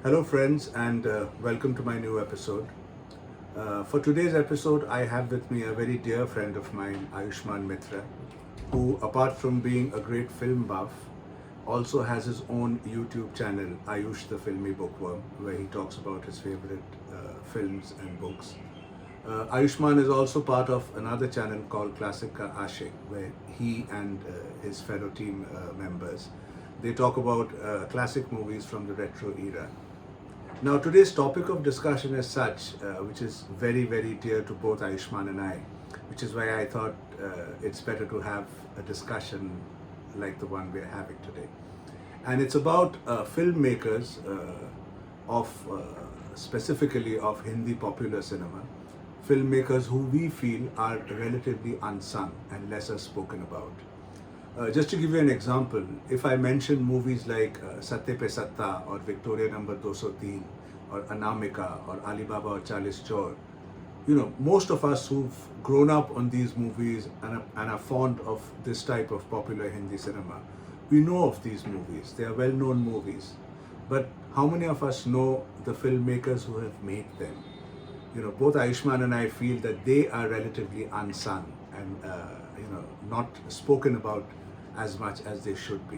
Hello, friends, and welcome to my new episode. For today's episode, I have with me a very dear friend of mine, Ayushman Mitra, who, apart from being a great film buff, also has his own YouTube channel, Ayush the Filmy Bookworm, where he talks about his favorite films and books. Ayushman is also part of another channel called Classic Ka Ashik, where he and his fellow team members they talk about classic movies from the retro era. Now, today's topic of discussion is such, which is very, very dear to both Ayushman and I, which is why I thought it's better to have a discussion like the one we're having today. And it's about filmmakers of specifically of Hindi popular cinema, filmmakers who we feel are relatively unsung and lesser spoken about. Just to give you an example, if I mention movies like Satte Pe Satta or Victoria Number 203 or Anamika or Alibaba or Chalis Chor, most of us who've grown up on these movies and are fond of this type of popular Hindi cinema, we know of these movies. They are well-known movies. But how many of us know the filmmakers who have made them? Both Ayushman and I feel that they are relatively unsung and not spoken about as much as they should be.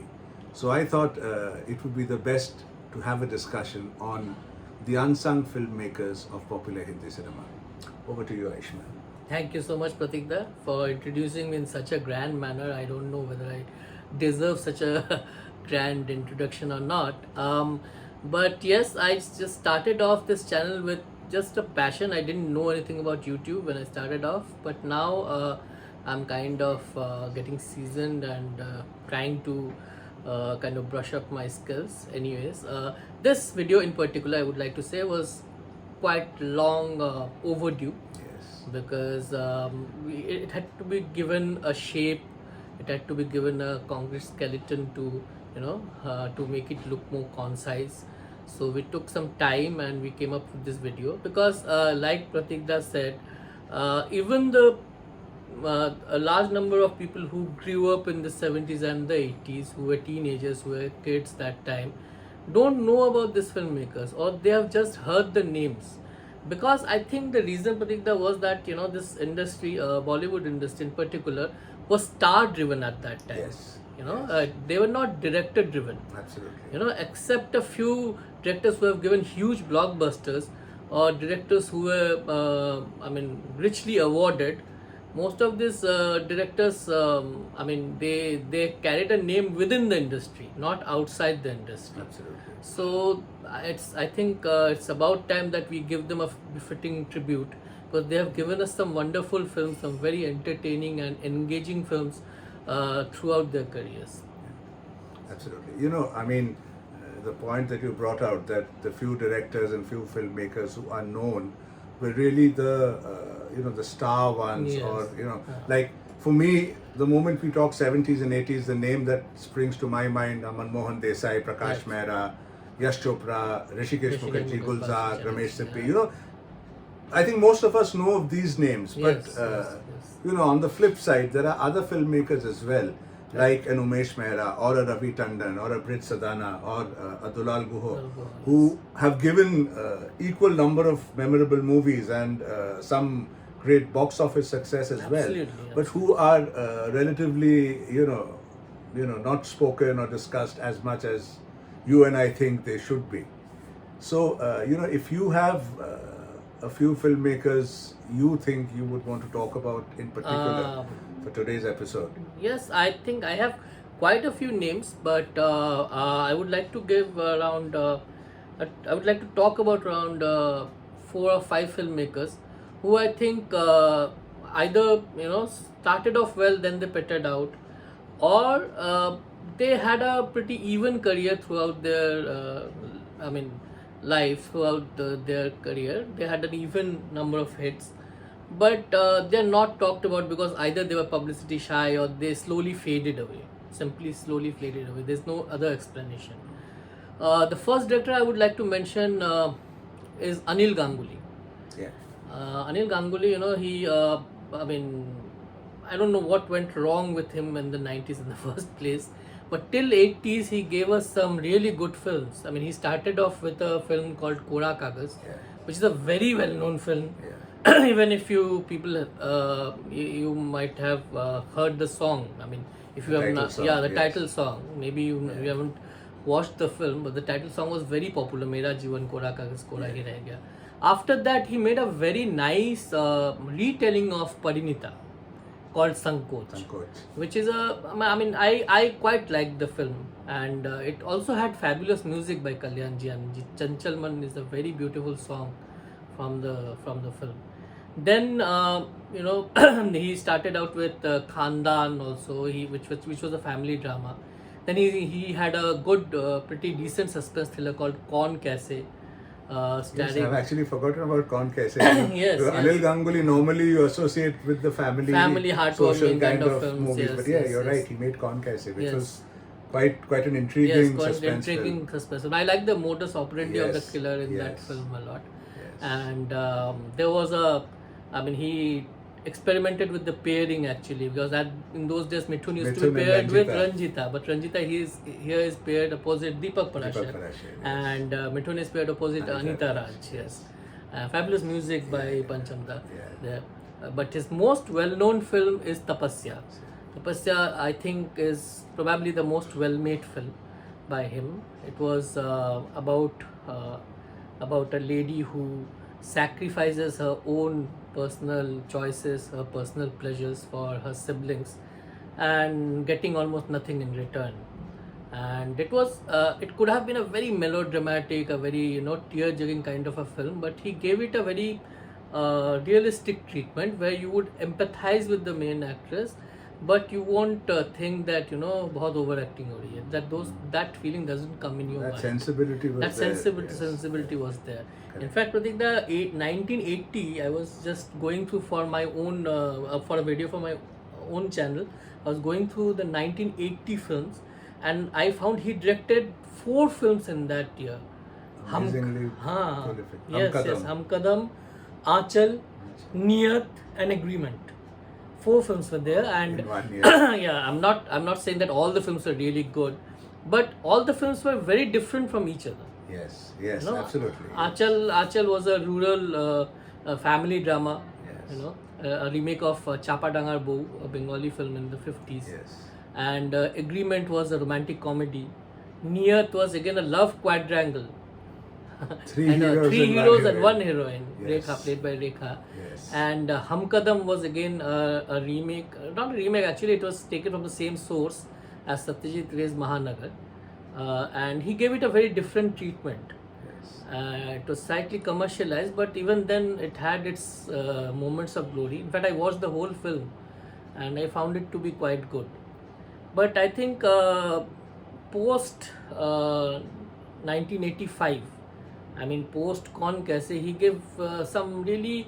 So I thought it would be the best to have a discussion on the unsung filmmakers of popular Hindi cinema. Over to you, Ayushman. Thank you so much, Pratik, for introducing me in such a grand manner. I don't know whether I deserve such a grand introduction or not. But yes, I just started off this channel with just a passion. I didn't know anything about YouTube when I started off, but now I'm kind of getting seasoned and trying to kind of brush up my skills. Anyways, this video in particular, I would like to say, was quite long overdue. Yes. Because it had to be given a shape, it had to be given a concrete skeleton to to make it look more concise. So we took some time and we came up with this video because like Pratik said, even a large number of people who grew up in the 70s and the 80s, who were teenagers, who were kids that time, don't know about these filmmakers, or they have just heard the names. Because I think the reason, Pratik, was that this industry, Bollywood industry in particular, was star driven at that time. Yes. They were not director driven. Absolutely. Except a few directors who have given huge blockbusters, or directors who were richly awarded. Most of these directors, they carried a name within the industry, not outside the industry. Absolutely. So I think it's about time that we give them a befitting tribute, because they have given us some wonderful films, some very entertaining and engaging films throughout their careers. Absolutely. The point that you brought out, that the few directors and few filmmakers who are known were really the star ones. Yes. Or like for me, the moment we talk 70s and 80s, the name that springs to my mind are Manmohan Desai, Prakash Mehra, Yash Chopra, Rishikesh Mukherjee, Gulzar, Ramesh Sippy. I think most of us know of these names, but on the flip side, there are other filmmakers as well, like an Umesh Mehra or a Ravi Tandon or a Brit Sadana or a Dulal Guho, who have given equal number of memorable movies and some great box office success as well, but who are relatively not spoken or discussed as much as you and I think they should be. So if you have a few filmmakers you think you would want to talk about in particular for today's episode. Yes, I think I have quite a few names, but I would like to give around I would like to talk about around 4 or 5 filmmakers who I think either started off well, then they petered out, or they had a pretty even career throughout their life. Throughout their career, they had an even number of hits, but they're not talked about because either they were publicity shy or they slowly faded away. Simply slowly faded away. There's no other explanation. The first director I would like to mention is Anil Ganguly. Yeah. Anil Ganguly, he, I don't know what went wrong with him in the 90s in the first place, but till 80s he gave us some really good films. I mean, he started off with a film called Kora Kagas, Yeah. which is a very well-known film. Yeah. Even if you people, you might have heard the song. I mean, if you The have title not, song, yeah, the yes. title song. Maybe you haven't watched the film, but the title song was very popular. Mera Jeevan Kora Kagas Kora Hi Reh Gaya. After that, he made a very nice retelling of Parinita called Sankoch, which is I mean, I quite liked the film, and it also had fabulous music by Kalyanji Anandji. Chanchal Man is a very beautiful song from the film. Then he started out with Khandan also, which was a family drama. Then he had a good, pretty decent suspense thriller called Kaun Kaise, Yes, starring I've actually forgotten about Kaun Kaise. Yes, Anil yes. Ganguly, normally you associate with the family Heartwarming social kind of films, movies. yes, But yeah, yes, you're yes. right. He made Kaun Kaise, which Yes. was quite an intriguing suspense intriguing film. suspense. I like the modus operandi of the Yes, killer in that yes. film a lot. Yes. And there was he experimented with the pairing actually, because in those days Mithun used to Mithun be and paired with Ranjita. Ranjita, but Ranjita here is paired opposite Deepak Parashar, Deepak Parashar, yes. and Mithun is paired opposite Anita Raj. Yes, fabulous music by Panchamda. Yeah. There. But his most well-known film is Tapasya. Tapasya, I think, is probably the most well-made film by him. It was about a lady who sacrifices her own personal choices, her personal pleasures for her siblings, and getting almost nothing in return. And it could have been a very melodramatic, a very tear-jerking kind of a film, but he gave it a very realistic treatment where you would empathize with the main actress, but you won't think that बहुत overacting हो रही है. That feeling doesn't come in your That mind. sensibility was That there. sensibility was there. Correct. In fact, Pratik, 1980, I was just going through for my own for a video for my own channel. I was going through the 1980 films, and I found he directed 4 films in that year. Amazingly prolific. Yes, Hum Kadam, Aanchal, Niyat, and Agreement. 4 films were there, and In 1 year. yeah, I'm not saying that all the films were really good, but all the films were very different from each other. Yes, yes, You know, absolutely. Aanchal was a rural family drama. Yes. A remake of Chapa Dangar Bou, a Bengali film in the 50s. Yes. And Agreement was a romantic comedy. Niyat was again a love quadrangle. Three And, heroes three and heroes one and one heroine. Yes. Rekha, played by Rekha. Yes. And Hum Kadam was again a remake, not a remake actually, it was taken from the same source as Satyajit Ray's Mahanagar. And he gave it a very different treatment. Yes. It was slightly commercialized, but even then it had its moments of glory. In fact, I watched the whole film and I found it to be quite good. But I think post 1985, I mean post Kaun Kaise, he gave some really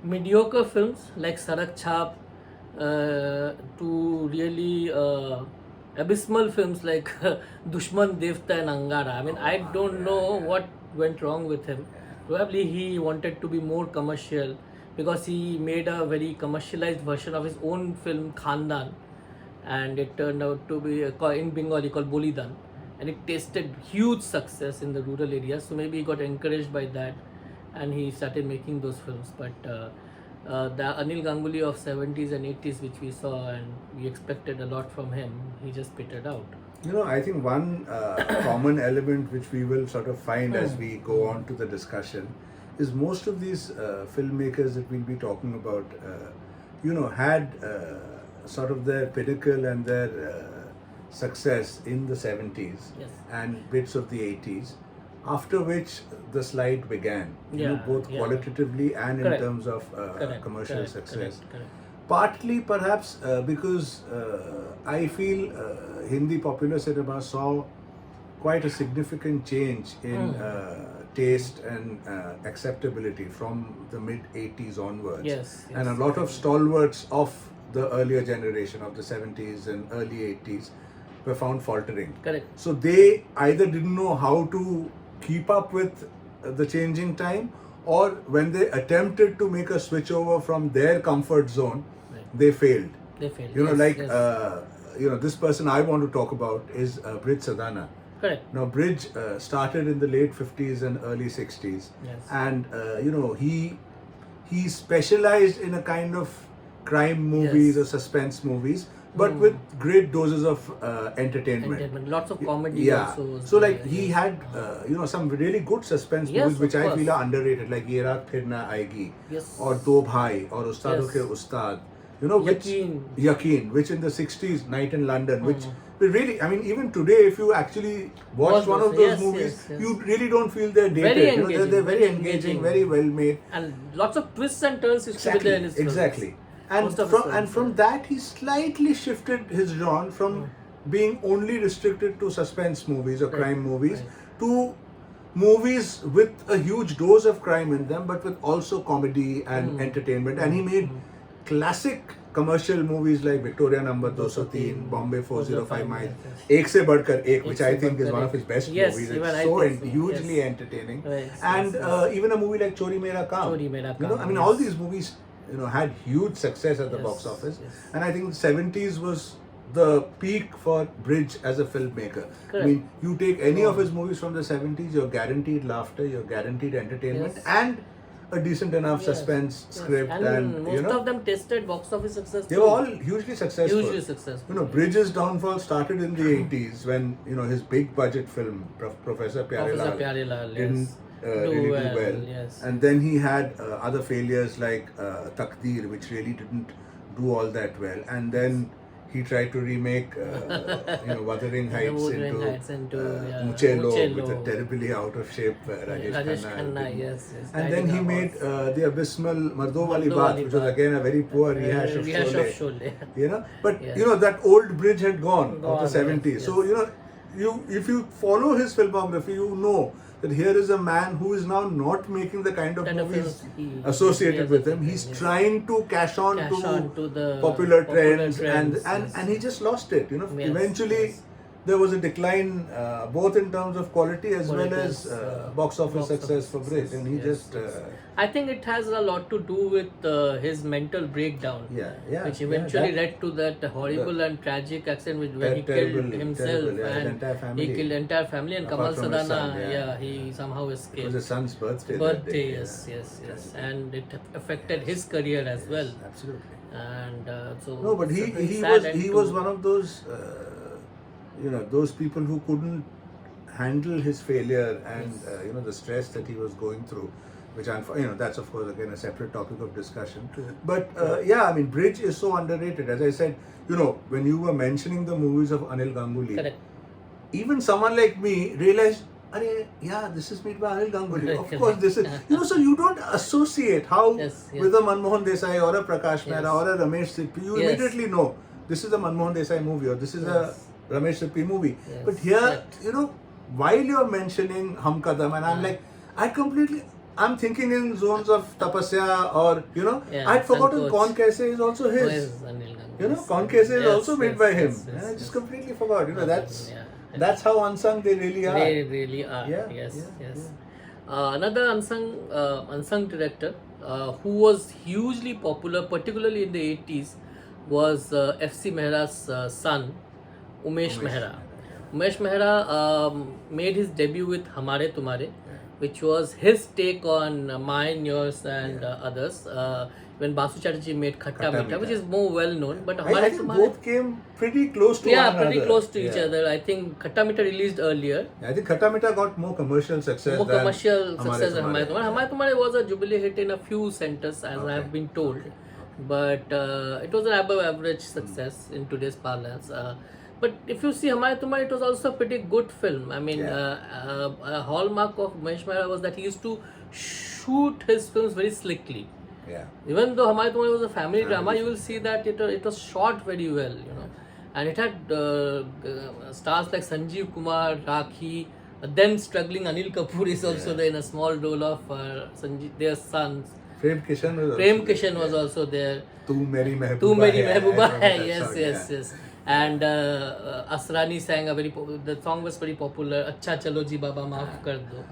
mediocre films like Sarak Chhap to really abysmal films like Dushman, Devta and Angara. I mean, I don't know what went wrong with him. Probably he wanted to be more commercial, because he made a very commercialized version of his own film Khandan, and it turned out to be in Bengali called Bolidan, and it tasted huge success in the rural areas. So maybe he got encouraged by that and he started making those films. But the Anil Ganguly of 70s and 80s, which we saw and we expected a lot from him, he just petered out. I think one common element which we will sort of find as we go on to the discussion is most of these filmmakers that we'll be talking about, had sort of their pinnacle and their success in the 70s Yes. and bits of the 80s, after which the slide began, both qualitatively and Correct. in terms of Correct, commercial correct, success. correct. Partly perhaps because I feel Hindi popular cinema saw quite a significant change in taste and acceptability from the mid 80s onwards. Yes, And a lot of stalwarts of the earlier generation of the 70s and early 80s were found faltering. Correct. So they either didn't know how to keep up with the changing time, or when they attempted to make a switch over from their comfort zone, Right. they failed. They failed. You know, Yes, like yes. this person I want to talk about is Brij Sadana. Correct. Now, Brij started in the late 50s and early 60s. Yes. And, he specialized in a kind of crime movies Yes. or suspense movies, but with great doses of entertainment. Entertainment. Lots of comedy Yeah. also. was So, like, there, he yes. had, some really good suspense Yes, movies, which of I feel course. are underrated, like Ye Raat Phir Na Aayegi, Yes. or Do Bhai, or Ustadon Yes. Ke Ustad. Which Yaqeen, which in the 60s, Night in London, which really, I mean, even today, if you actually watch one of those yes, movies, yes, yes. you really don't feel they're dated. Very engaging, They're very very engaging, engaging. very well made. And lots of twists and turns used to be there in his films. Exactly. And Most of his from films, from yeah. that, he slightly shifted his genre from being only restricted to suspense movies or crime movies to movies with a huge dose of crime in them, but with also comedy and entertainment. And he made classic commercial movies like Victoria Number 203, Bombay 405 Miles, Ek Se Badkar Ek, which I think is one of his best movies. even It's I so think so. hugely Yes. entertaining. Yes, And yes, even a movie like Chori Mera Kaam. Chori Mera You know, Kaam, I mean, all yes. these movies, had huge success at the Yes, box office. yes. And I think the 70s was the peak for Brij as a filmmaker. Correct. I mean, you take any of his movies from the 70s, you're guaranteed laughter, you're guaranteed entertainment, Yes. and a decent enough Yes, suspense yes. script. And most you know, of them tested box office success. they were all hugely successful. hugely successful. Bridges' downfall started in the 80s when, his big budget film, Professor Pyare Professor Lal, Pyare Lal, didn't yes. really do well. Yes. And then he had other failures like Takdeer, which really didn't do all that well. And then he tried to remake, Wuthering Heights Wuthering into, Heights into, yeah, Muche Log Muche with a Log. terribly out of shape Rajesh Rajesh Khanna. Khanna, yes, yes. And died then in he a made horse. the abysmal Mardo Wali Mardo Baat, Wali which was Baat. again a very poor rehash of Rehash Sholay. of Sholay. But Yes. that old bridge had gone of Gone, the 70s. yes, So yes. if you follow his filmography, you know that here is a man who is now not making the kind of Kind of movies films he associated with him. associated, He's yes. trying to cash on to the popular popular trends, trends, and yes. he just lost it. Yes, Eventually. yes. There was a decline both in terms of quality as well Quality as as, box office box success office for Brij, success, and he yes, just yes. I think it has a lot to do with his mental breakdown, which eventually led to that horrible and tragic accident where he killed himself his entire and family. he killed entire family, and Kamal Apart from his Sadana, son, he somehow It was escaped. his son's birthday. that day, Yes, and it affected his career as well. Absolutely. And so No, but it's a very he sad was end he to- was one of those those people who couldn't handle his failure and the stress that he was going through, which that's of course again a separate topic of discussion. But I mean, Brij is so underrated. As I said, when you were mentioning the movies of Anil Ganguly, Correct. even someone like me realized, this is made by Anil Ganguly. Of course, this is, so you don't associate how Yes, yes. with a Manmohan Desai or a Prakash Mehra Yes. or a Ramesh Sippy, you Yes. immediately know this is a Manmohan Desai movie or this is Yes. a Ramesh Sippy movie. Yes, But here, correct. while you're mentioning Hum Kadam, and I'm like, I'm thinking in zones of Tapasya or, Yeah, I'd forgotten Sankoch. Kaun Kaise is also his. Yes, Anil Ganguly. Kaun Kaise is Yes, also made yes, by him. yes, yes, And I yes. just completely forgot. That's Yeah. that's how unsung they really are. They really are. Yeah, Yes, yeah, yes. Another unsung director who was hugely popular, particularly in the 80s, was F.C. Mehra's son, Umesh Mehra. Umesh Mehra made his debut with Hamare Tumhare, which was his take on mine, yours, and others. When Basu Chatterjee made Khatta Mita, which is more well known, but I Hamare think Tumhare, both came pretty close to one another. pretty close to each other. I think Khatta Mita released earlier. I think Khatta Mita got more commercial success More than commercial Hamare success than Tumhare. Hamare Tumhare. Hamare Tumhare was a jubilee hit in a few centers, as I have been told. But it was an above average success in today's parlance. But if you see Hamare Tumhare, it was also a pretty good film. I mean, a hallmark of Umesh Mehra was that he used to shoot his films very slickly. Yeah. Even though Hamare Tumhare was a family drama, you will see that it was shot very well, and it had stars like Sanjeev Kumar, Rakhi, then struggling Anil Kapoor is also there in a small role of their sons. Prem Kishan was Prem also Kishan was also there. Tu Meri Mehbooba. Tu Meri Hai. I Mehbooba remember Hai. that Yes, song, yes, yeah. yes. And Asrani sang the song was very popular. Acha Chalo Ji Baba Maaf Kar Do.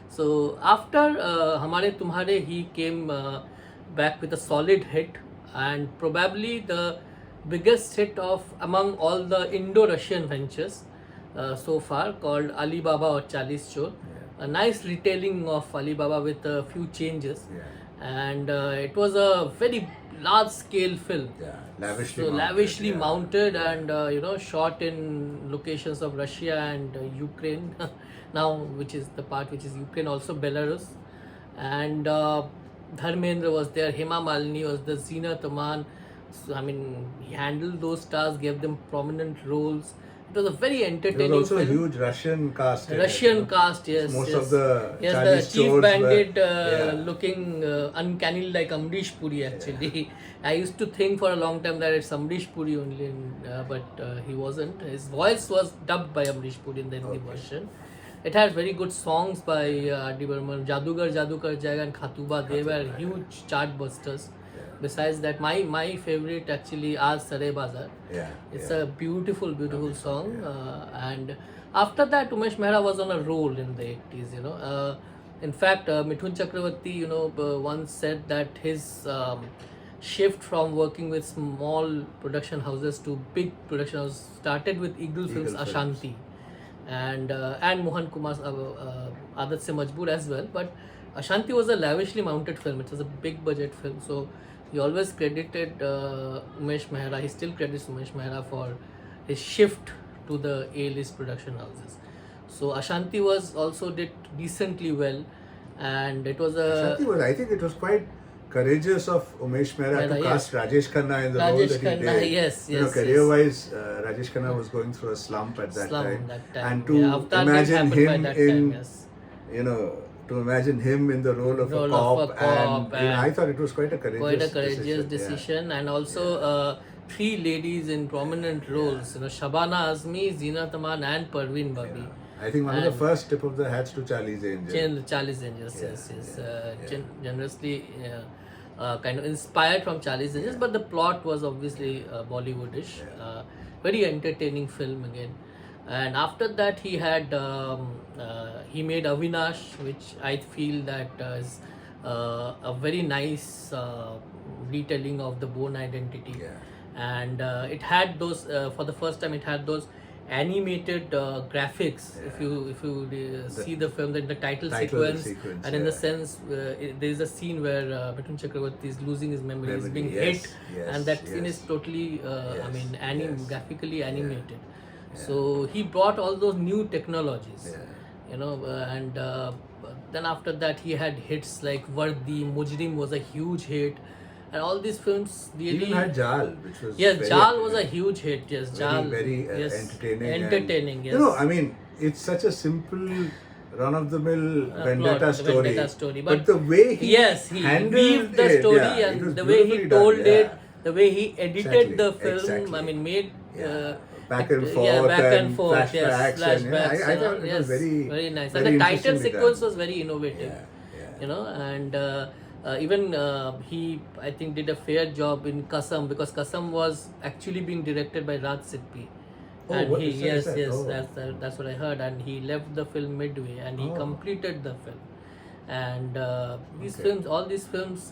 So after Hamare Tumhare, he came back with a solid hit, and probably the biggest hit of among all the Indo-Russian ventures so far, called Alibaba or Chalis Chor. A nice retelling of Alibaba with a few changes, and it was a very large-scale film. Lavishly mounted and shot in locations of Russia and Ukraine now, which is the part which is Ukraine, also Belarus, and Dharmendra was there, Hema Malini was the Zinat Aman. So, I mean, he handled those stars, gave them prominent roles. It was a very entertaining There was also film. a huge Russian cast. Cast, yes. Most yes. of the yes, Chinese the chief chores bandit were, looking uncannily like Amrish Puri actually. I used to think for a long time that it's Amrish Puri only, but he wasn't. His voice was dubbed by Amrish Puri in the Hindi version. It had very good songs by R.D. Burman. Jadugar Jayega and Khatuba, they were huge chart busters. Besides that, my favorite actually, Aaj Sare Bazaar. It's a beautiful song. And after that, Umesh Mehra was on a roll in the 80s. In fact, Mithun Chakravarti, once said that his shift from working with small production houses to big production houses started with Eagle Films Ashanti, and Mohan Kumar's Aadat Se Majboor as well. But Ashanti was a lavishly mounted film. It was a big budget film, so he always credited Umesh Mehra. He still credits Umesh Mehra for his shift to the A-list production houses. So Ashanti was also did decently well, and it was Ashanti was, I think it was quite courageous of Umesh Mehra to cast Rajesh Khanna in the role that he did. Yes, career-wise, Rajesh Khanna was going through a slump at that time. And to imagine him in, to imagine him in the role of a cop, and I thought it was quite a courageous decision. And also three ladies in prominent roles, Shabana Azmi, Zinat Aman and Parveen Babi. I think one of the first tip of the hats to Charlie's Angels. Charlie's Angels, yes. Generously kind of inspired from Charlie's Angels, but the plot was obviously Bollywoodish. Very entertaining film again. And after that, he had he made Avinash, which I feel that is a very nice retelling of the Bourne identity. And it had those for the first time. It had those animated graphics. If you see the film, the title sequence, and in the sense there is a scene where Mithun Chakravarti is losing his memory, he's being hit, and that scene is totally graphically animated. So he brought all those new technologies, and then after that he had hits like Vardi, Mujrim was a huge hit, and all these films really. Even had Jal, which was Jal was a huge hit. Yes, Jal very entertaining. Entertaining. Yes. I mean, it's such a simple run-of-the-mill vendetta story, but the way he handled the story it, and the way he told it, the way he edited the film. Exactly. I mean, made. Back and forth, flashbacks. I thought it was very nice. And the title sequence was very innovative. And even he, I think, did a fair job in Kasam, because Kasam was actually being directed by Raj Sidpi. And that's what I heard. And he left the film midway, and he completed the film. And all these films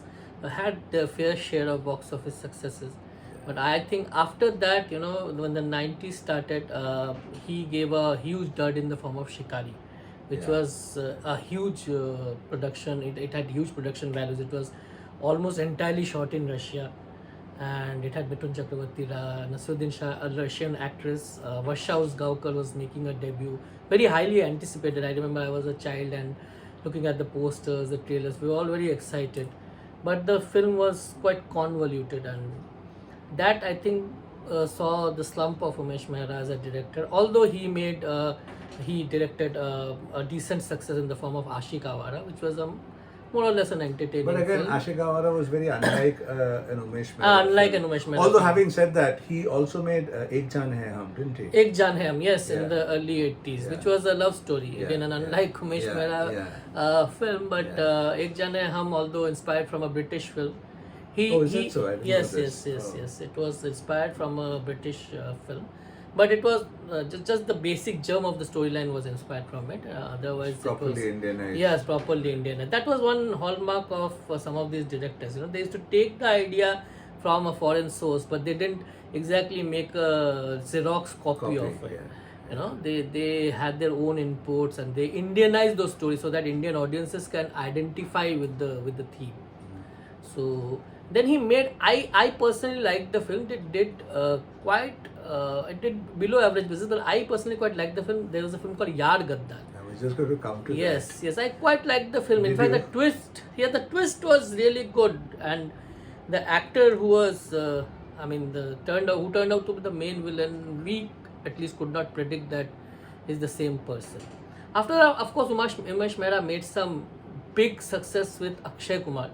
had their fair share of box office successes. But I think after that, when the 90s started, he gave a huge dud in the form of Shikari, which was a huge production. It had huge production values. It was almost entirely shot in Russia. And it had Mithun Chakravarti, Nasruddin Shah, a Russian actress. Varsha Usgaonkar was making a debut. Very highly anticipated. I remember I was a child and looking at the posters, the trailers. We were all very excited. But the film was quite convoluted, and that, I think, saw the slump of Umesh Mehra as a director. Although he directed a decent success in the form of Ashik Awara, which was more or less an entertaining film. But again, Ashik Awara was very unlike an Umesh Mehra. Unlike an Umesh Mehra. Although having said that, he also made Ek Jaan Hai Hum, didn't he? Ek Jaan Hai Hum, yes, in the early 80s, which was a love story. Again, an unlike Umesh Mehra film, but Ek Jaan Hai Hum, although inspired from a British film, is it so? I didn't know this. Yes. It was inspired from a British film, but it was just the basic germ of the storyline was inspired from it. Otherwise, properly Indianized. Yes, properly Indianized. That was one hallmark of some of these directors. They used to take the idea from a foreign source, but they didn't exactly make a Xerox copy of it. You know, they had their own inputs and they Indianized those stories so that Indian audiences can identify with the theme. So then he made. I personally liked the film. It did it did below average business, but I personally quite liked the film. There was a film called Yaar Gaddar. I was just going to come to Yes, yes, I quite liked the film. In Did fact, you? the twist was really good, and the actor who was, who turned out to be the main villain, we at least could not predict that is the same person. After that, of course, Umesh Mehra made some big success with Akshay Kumar,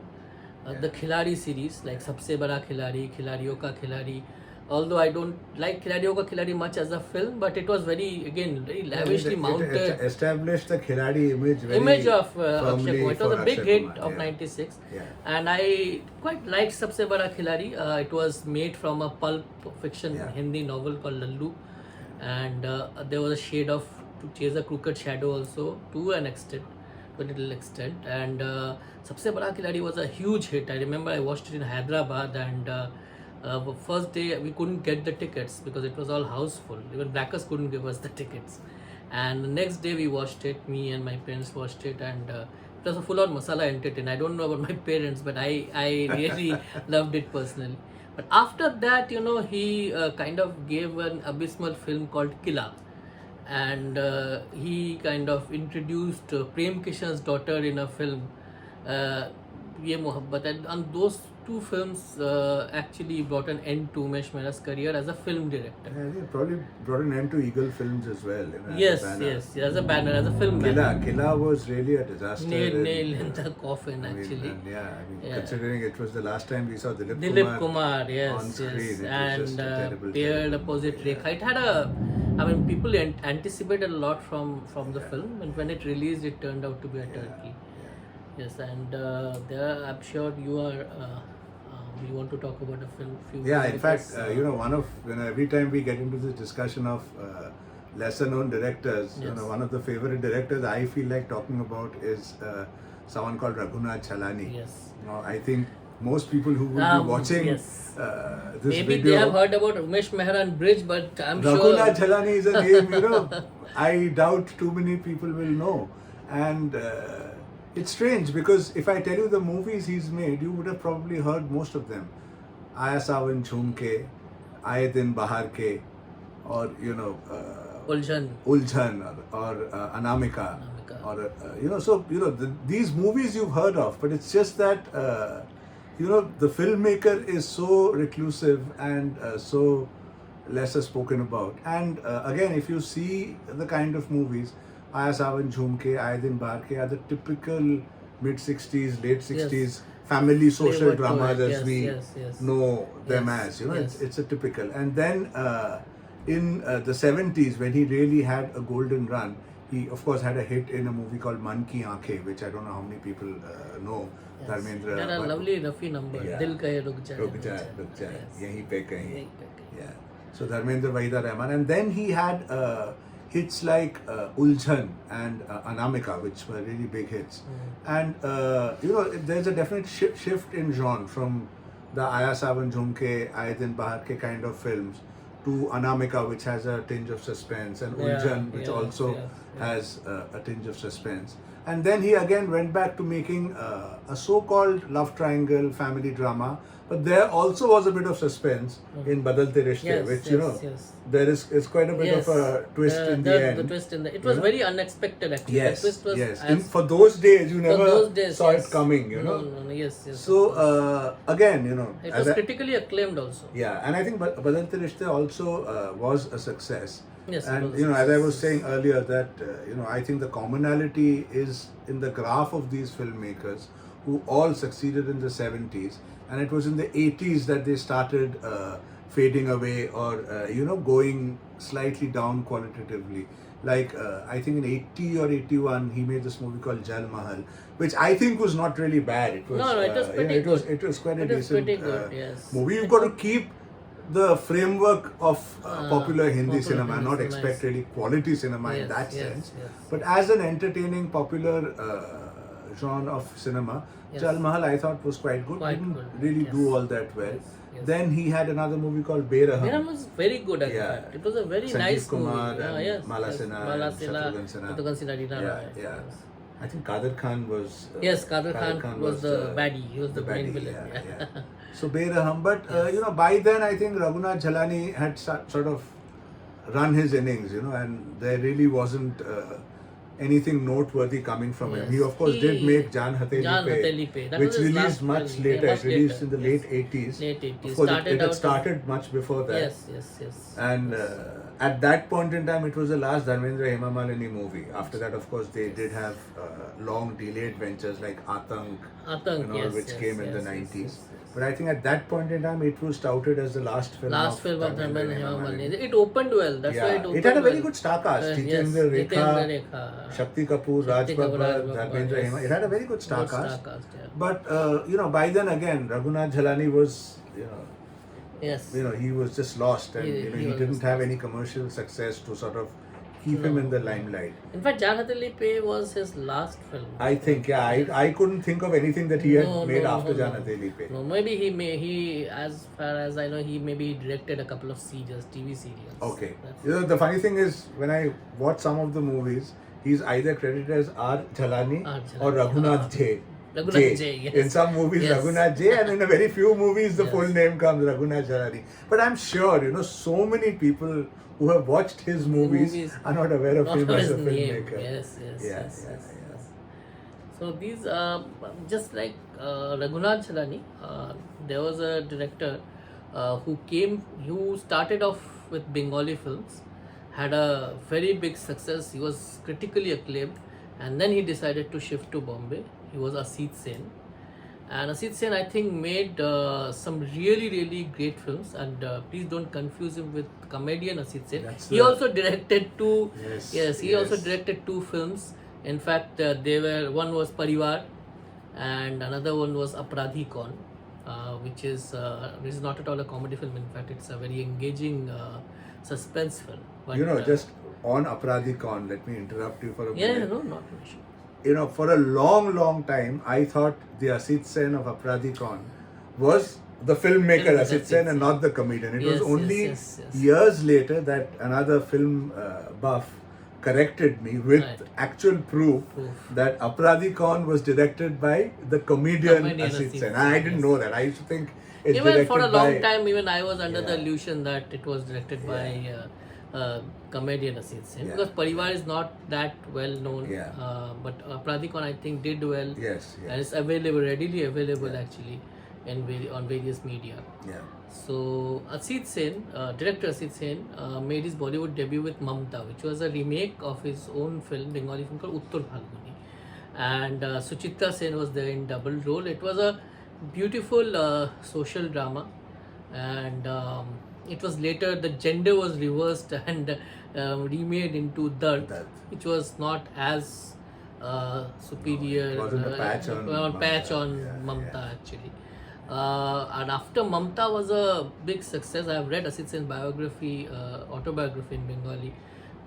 the Khiladi series, like Sabse Bada Khiladi, Khiladiyon Ka Khiladi. Although I don't like Khiladiyon Ka Khiladi much as a film, but it was very lavishly mounted. It established the Khiladi Image of Akshay firmly Kumar. It was for a big Akshay hit Kumar, of '96, Yeah. and I quite liked Sabse Bada Khiladi. It was made from a pulp fiction Hindi novel called Lallu, and there was a shade of To Chase a Crooked Shadow also to a little extent. And Sabse Bada Khiladi was a huge hit. I remember I watched it in Hyderabad, and first day we couldn't get the tickets because it was all house full. Even Blackers couldn't give us the tickets. And the next day we watched it, me and my parents watched it, and it was a full-on masala entertainment. I don't know about my parents, but I really loved it personally. But after that, he kind of gave an abysmal film called Killa. And he kind of introduced Prem Kishan's daughter in a film, Ye Mohabbat, and those two films actually brought an end to Umesh Mehra's career as a film director. Yeah, I think it probably brought an end to Eagle Films as well. Yes, as a banner, as a film banner. Killa was really a disaster. Nail in the coffin, actually. Considering it was the last time we saw Dilip Kumar, on yes, screen, yes, it was and just a terrible paired opposite Rekha. It had people anticipated a lot from the film, and when it released, it turned out to be a turkey. Yes, and there I'm sure you are. You want to talk about a film? In fact, every time we get into this discussion of lesser known directors, one of the favorite directors I feel like talking about is someone called Raghunath Chalani. Yes. I think most people who will be watching this maybe video, they have heard about Umesh Mehra and Bridge, but I'm Raghunath sure Chalani is a name, I doubt too many people will know. And it's strange because if I tell you the movies he's made, you would have probably heard most of them. Aya Sawan Jhoom Ke, Aaye Din Bahar Ke, or Uljan or Anamika. Or these movies you've heard of, but it's just that the filmmaker is so reclusive and so lesser spoken about. And again, if you see the kind of movies, Aya Sawan Jhoom Ke, Aaye Din Bahar Ke are the typical mid-60s, late 60s family social dramas as we know them as. It's a typical. And then in the 70s, when he really had a golden run, he of course had a hit in a movie called Man Ki Aankhein, which I don't know how many people know. Dharmendra. Had a lovely Rafi number. Yeah. Dil kahe ruk jaye. Ruk jaye. Yahin pe kahin. Yeah. So Dharmendra Wahida Rahman. And then he had hits like Uljan and Anamika, which were really big hits. And there's a definite shift in genre from the Aya Sawan Jhoom Ke, Aaye Din Bahar Ke kind of films to Anamika, which has a tinge of suspense, and Uljan, which also has a tinge of suspense. And then he again went back to making a so-called love triangle family drama, but there also was a bit of suspense in Badalte Rishte, which there is quite a bit of a twist in the end. The twist in it was very unexpected actually. Yes, the twist was for those days, you never saw it coming. No, yes. So again, it was critically acclaimed also. Yeah, and I think Badalte Rishte also was a success. Yes, and as I was saying earlier, that I think the commonality is in the graph of these filmmakers who all succeeded in the 70s, and it was in the 80s that they started fading away or going slightly down qualitatively. Like I think in 80 or 81 he made this movie called Jal Mahal, which I think was not really bad. It was it was pretty good. It was quite a decent decent movie. You've got to keep the framework of popular Hindi cinema, Hindi not cinema, expect really quality cinema in that sense. But as an entertaining, popular, genre of cinema. Yes. Jal Mahal I thought was quite good. Quite Didn't good. really Yes. do all that well. Yes. Yes. Then he had another movie called Beraham. Meera was very good at Yeah. that. It was a very Sanjeev nice Kumar movie. and Yes. Mala Yes. Sinha Mala and Sinha, Shatrughan Sinha. Sinha. Yeah. Yes. I think Kader Khan was. Yes, Kader Khan was the baddie. He was the main baddie, villain. yeah. So Beraham, but by then I think Raghunath Jhalani had sort of run his innings, and there really wasn't anything noteworthy coming from him. Yes. He of course did make Jaan Hateli Pe, That which was his released last much film. later. Yeah, It released in the yes. late 80s. Late 80s. Of course, Started it had out started much before that. Yes. And at that point in time, it was the last Dharmendra Hema Malini movie. After that, of course, they did have long delayed ventures like Atank and all, which came in the 90s. But I think at that point in time, it was touted as the last film of Dharmendra Hema Malini. It opened well. That's why it opened it had a very well. good star cast. Yes, Jitendra Jitendra Rekha, Shakti Kapoor, Raj Babbar, Dharmendra Hema. It had a very good star cast. Yeah. But by then again, Raghunath Jhalani was, Yes. he was just lost, and He he was didn't just have lost. any commercial success to sort of keep him in the limelight. In fact, Jaan Hateli Pe was his last film. I think, I couldn't think of anything that he had made after Jaan no. Hateli Pe. No, maybe he, as far as I know, he maybe directed a couple of serials, TV serials. Okay. That's The funny thing is, when I watch some of the movies, he's either credited as R. Jhalani R. Jhalani. or Raghunath J. Raghunath J, yes. In some movies, Yes. Raghunath J, and in a very few movies, the Yes. full name comes Raghunath Jhalani. But I'm sure, so many people who have watched his movies are not aware of not him of as a his name. filmmaker. Yes. So these just like Raghunath Jhalani, there was a director who started off with Bengali films, had a very big success. He was critically acclaimed, and then he decided to shift to Bombay. He was Asit Sen. And Asit Sen, I think, made some really, really great films. And please don't confuse him with comedian Asit Sen. He also directed two. Yes, He also directed two films. In fact, one was Parivar, and another one was Apradhi Kaun, which is not at all a comedy film. In fact, it's a very engaging suspense film. But, Just on Apradhi Kaun, let me interrupt you for a minute. no, not an issue. For a long time, I thought the Asit Sen of Apradhi Kaun was the filmmaker Asit Sen and not the comedian. It was only years later that another film buff corrected me with actual proof that Apradhi Kaun was directed by the comedian Asit Sen. I didn't know that. I used to think it's even directed for a long by, time, even I was under the illusion that it was directed by comedian Asit Sen, because Parivar is not that well known. But Apradhi Kaun, I think, did well. Yes. And it's readily available actually on various media. So Asit Sen, director Asit Sen, made his Bollywood debut with Mamta, which was a remake of his own film, Bengali film called Uttar Phalguni. And Suchitra Sen was there in double role. It was a beautiful social drama, and it was later, the gender was reversed and remade into Dard, which was not as superior. It wasn't a patch on Mamta actually. And after Mamta was a big success, I have read Asit Sen's autobiography in Bengali.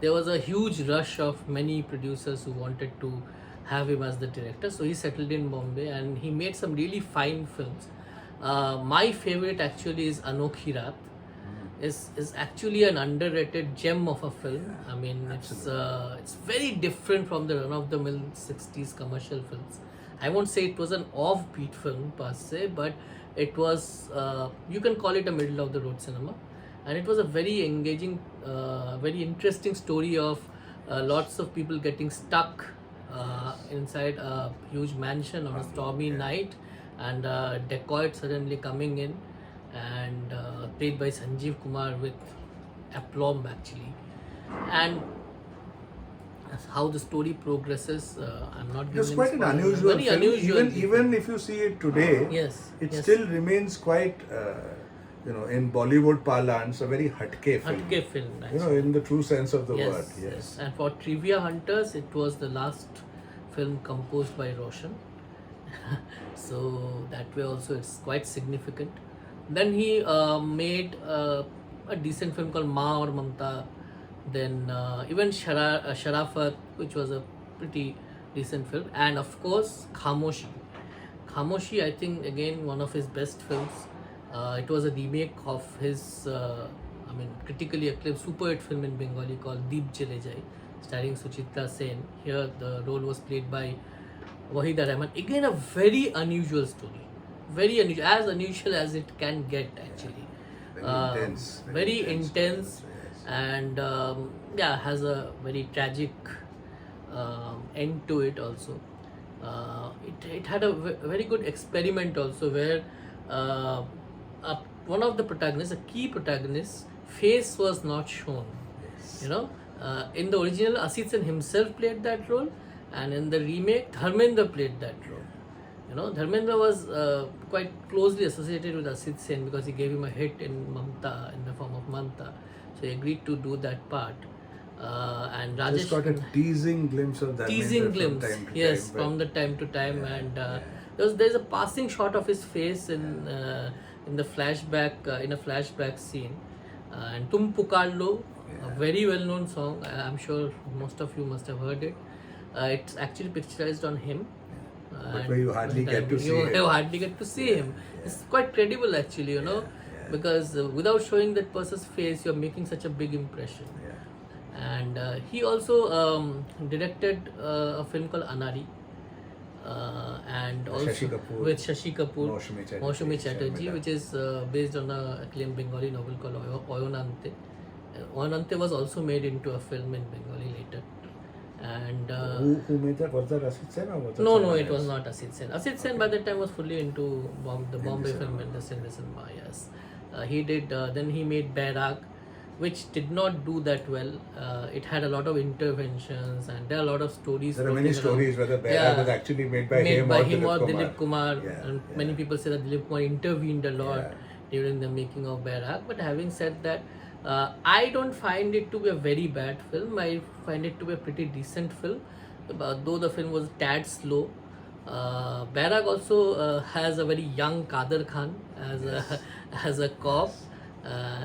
There was a huge rush of many producers who wanted to have him as the director. So he settled in Bombay and he made some really fine films. My favorite actually is Anokhi Raat. Is actually an underrated gem of a film. I mean, it's very different from the run-of-the-mill 60s commercial films. I won't say it was an offbeat film per se, but it was, you can call it a middle-of-the-road cinema. And it was a very engaging, very interesting story of lots of people getting stuck inside a huge mansion on a stormy night, and dacoit suddenly coming in, and played by Sanjeev Kumar with aplomb actually. And how the story progresses, I'm not giving it's quite an unusual very film. unusual Even if you see it today, it still remains quite, in Bollywood parlance, a very hatke film. Hatke film, in the true sense of the word. Yes. And for trivia hunters, it was the last film composed by Roshan. So that way also it's quite significant. Then he made a decent film called Ma or Mamta. Then even Sharafat, which was a pretty decent film. And of course, Khamoshi, I think again one of his best films. It was a remake of his, critically acclaimed super hit film in Bengali called Deep Chale Jai, starring Suchitra Sen. Here the role was played by Wahida Rahman. Again, a very unusual story, very unusual, as unusual as it can get actually. Very intense, yes. and has a very tragic end to it also. It had a very good experiment also, where one of the protagonists, a key protagonist, face was not shown. Yes. You know, in the original, Asit Sen himself played that role, and in the remake, Dharmendra played that role. You know, Dharmendra was quite closely associated with Asit Sen because he gave him a hit in Mamta, in the form of Mamta. So he agreed to do that part. And Rajesh Just got a teasing glimpse of that. Yes, from the time to time, and there's a passing shot of his face in the flashback, in a flashback scene, and Tum Pukar Lo, a very well-known song. I'm sure most of you must have heard it. It's actually picturized on him. But where you hardly get to see him. You hardly get to see him. It's quite credible actually, you know, because without showing that person's face, you're making such a big impression. And he also directed a film called Anari, and also with Shashi Kapoor, Moshumi Chatterjee, which is based on a acclaimed Bengali novel called Oyonante. Oyonante was also made into a film in Bengali later. And who made that? Was that Asit Sen or was that no, it was not Asit Sen. Asit Sen by that time was fully into the Bombay film industry, in the cinema. Yes, he did. Then he made Bairag, which did not do that well. It had a lot of interventions, and there are a lot of stories. There are many stories whether Bairag was actually made by him or Dilip Kumar. And many people say that Dilip Kumar intervened a lot during the making of Bairag. But having said that, I don't find it to be a very bad film. I find it to be a pretty decent film, though the film was a tad slow. Bairag also has a very young Kader Khan as a cop.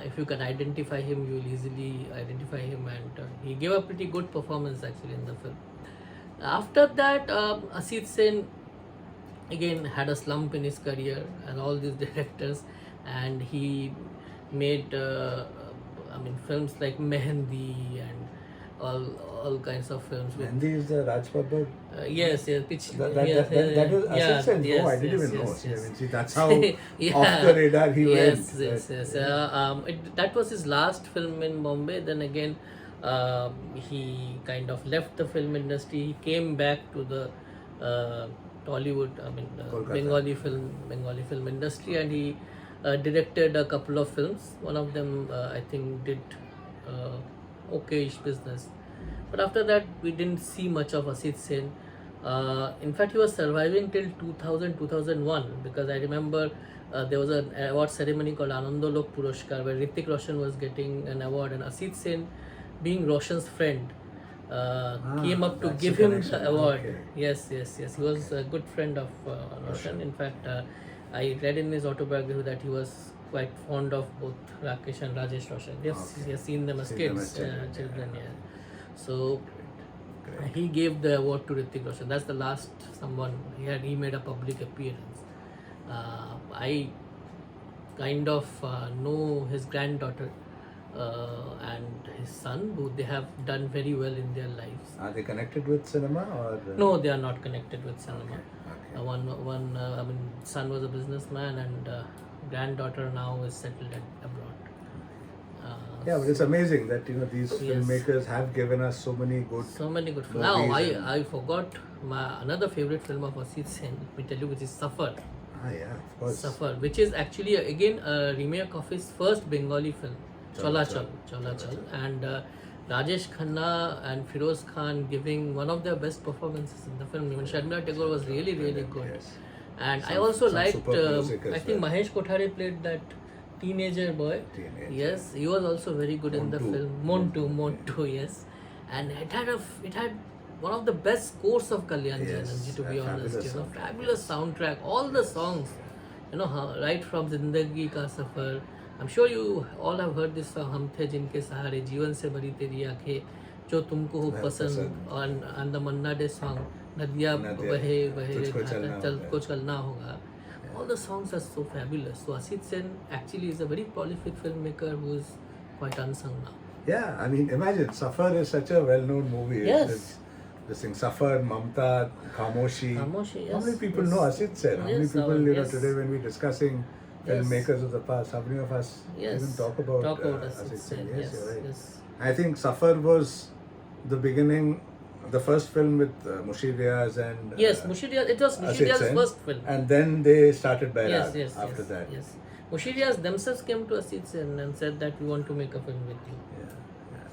If you can identify him, you will easily identify him, and he gave a pretty good performance actually in the film. After that, Asit Sen again had a slump in his career, and all these directors, and he made films like Mehendi and all kinds of films. Mehendi is the Raj Babbar. Yes. That was Asit Sen. I didn't even know. See, that's how off the radar he went. Yes. That was his last film in Bombay. Then again, he kind of left the film industry. He came back to the Tollywood, Bengali film industry, and he directed a couple of films. One of them, I think, did okayish business. But after that, we didn't see much of Asit Sen. In fact, he was surviving till 2000-2001, because I remember there was an award ceremony called Anandolok Puroshkar, where Hrithik Roshan was getting an award, and Asit Sen, being Roshan's friend, came up to give him the award. Okay. Yes. He was a good friend of Roshan. In fact, I read in his autobiography that he was quite fond of both Rakesh and Rajesh Roshan. He has seen them as kids, children. Yeah. So he gave the award to Hrithik Roshan. That's the last someone he made a public appearance. I kind of know his granddaughter and his son, who they have done very well in their lives. Are they connected with cinema or? No, they are not connected with cinema. Okay. Son was a businessman, and granddaughter now is settled abroad. But it's amazing that these filmmakers have given us so many good films. Now I forgot my another favorite film of Asit Sen, let me tell you, which is Safar. Of course. Safar, which is actually again a remake of his first Bengali film, Chola Chal, and Rajesh Khanna and Firoz Khan giving one of their best performances in the film. Even Sharmila Tagore was really good. Yes. And I also liked, I think Mahesh Kothare played that teenager boy. Yes, he was also very good in the film. Montu, yes. And it had one of the best scores of Kalyan Jananji, to be honest. Fabulous soundtrack, all the songs, right from Zindagi Ka Safar. I'm sure you all have heard this song, Hum The Jinke Sahare, Jeevan Se Bari Teri Aankhein, Jo Tumko Ho Pasand, and the Manna Day song, Nadiya Nadiya, Bahe yeah. Bahe Tujhko Dhata, Chalna Chal Hoga. Ko Chalna Hoga. All the songs are so fabulous. So Asit Sen actually is a very prolific filmmaker who is quite unsung now. Yeah, I mean, imagine, Safar is such a well-known movie. Yes. It's this thing, Safar, Mamta, Khamoshi. Khamoshi, How yes, many people yes. know Asit Sen? How many Yes, people, yes. today when we're discussing Yes. filmmakers of the past, how many of us Yes. even talk about Asit Asit Sen. Sen? Yes, you're right. Yes. I think Safar was the beginning, the first film with Mushi Riaz and Yes, Mushiriya. It was Asit Mushiriya's Sen. first film. And then they started Bairag Yes, after that. Yes. Mushiriya's themselves came to Asit Sen and said that we want to make a film with you.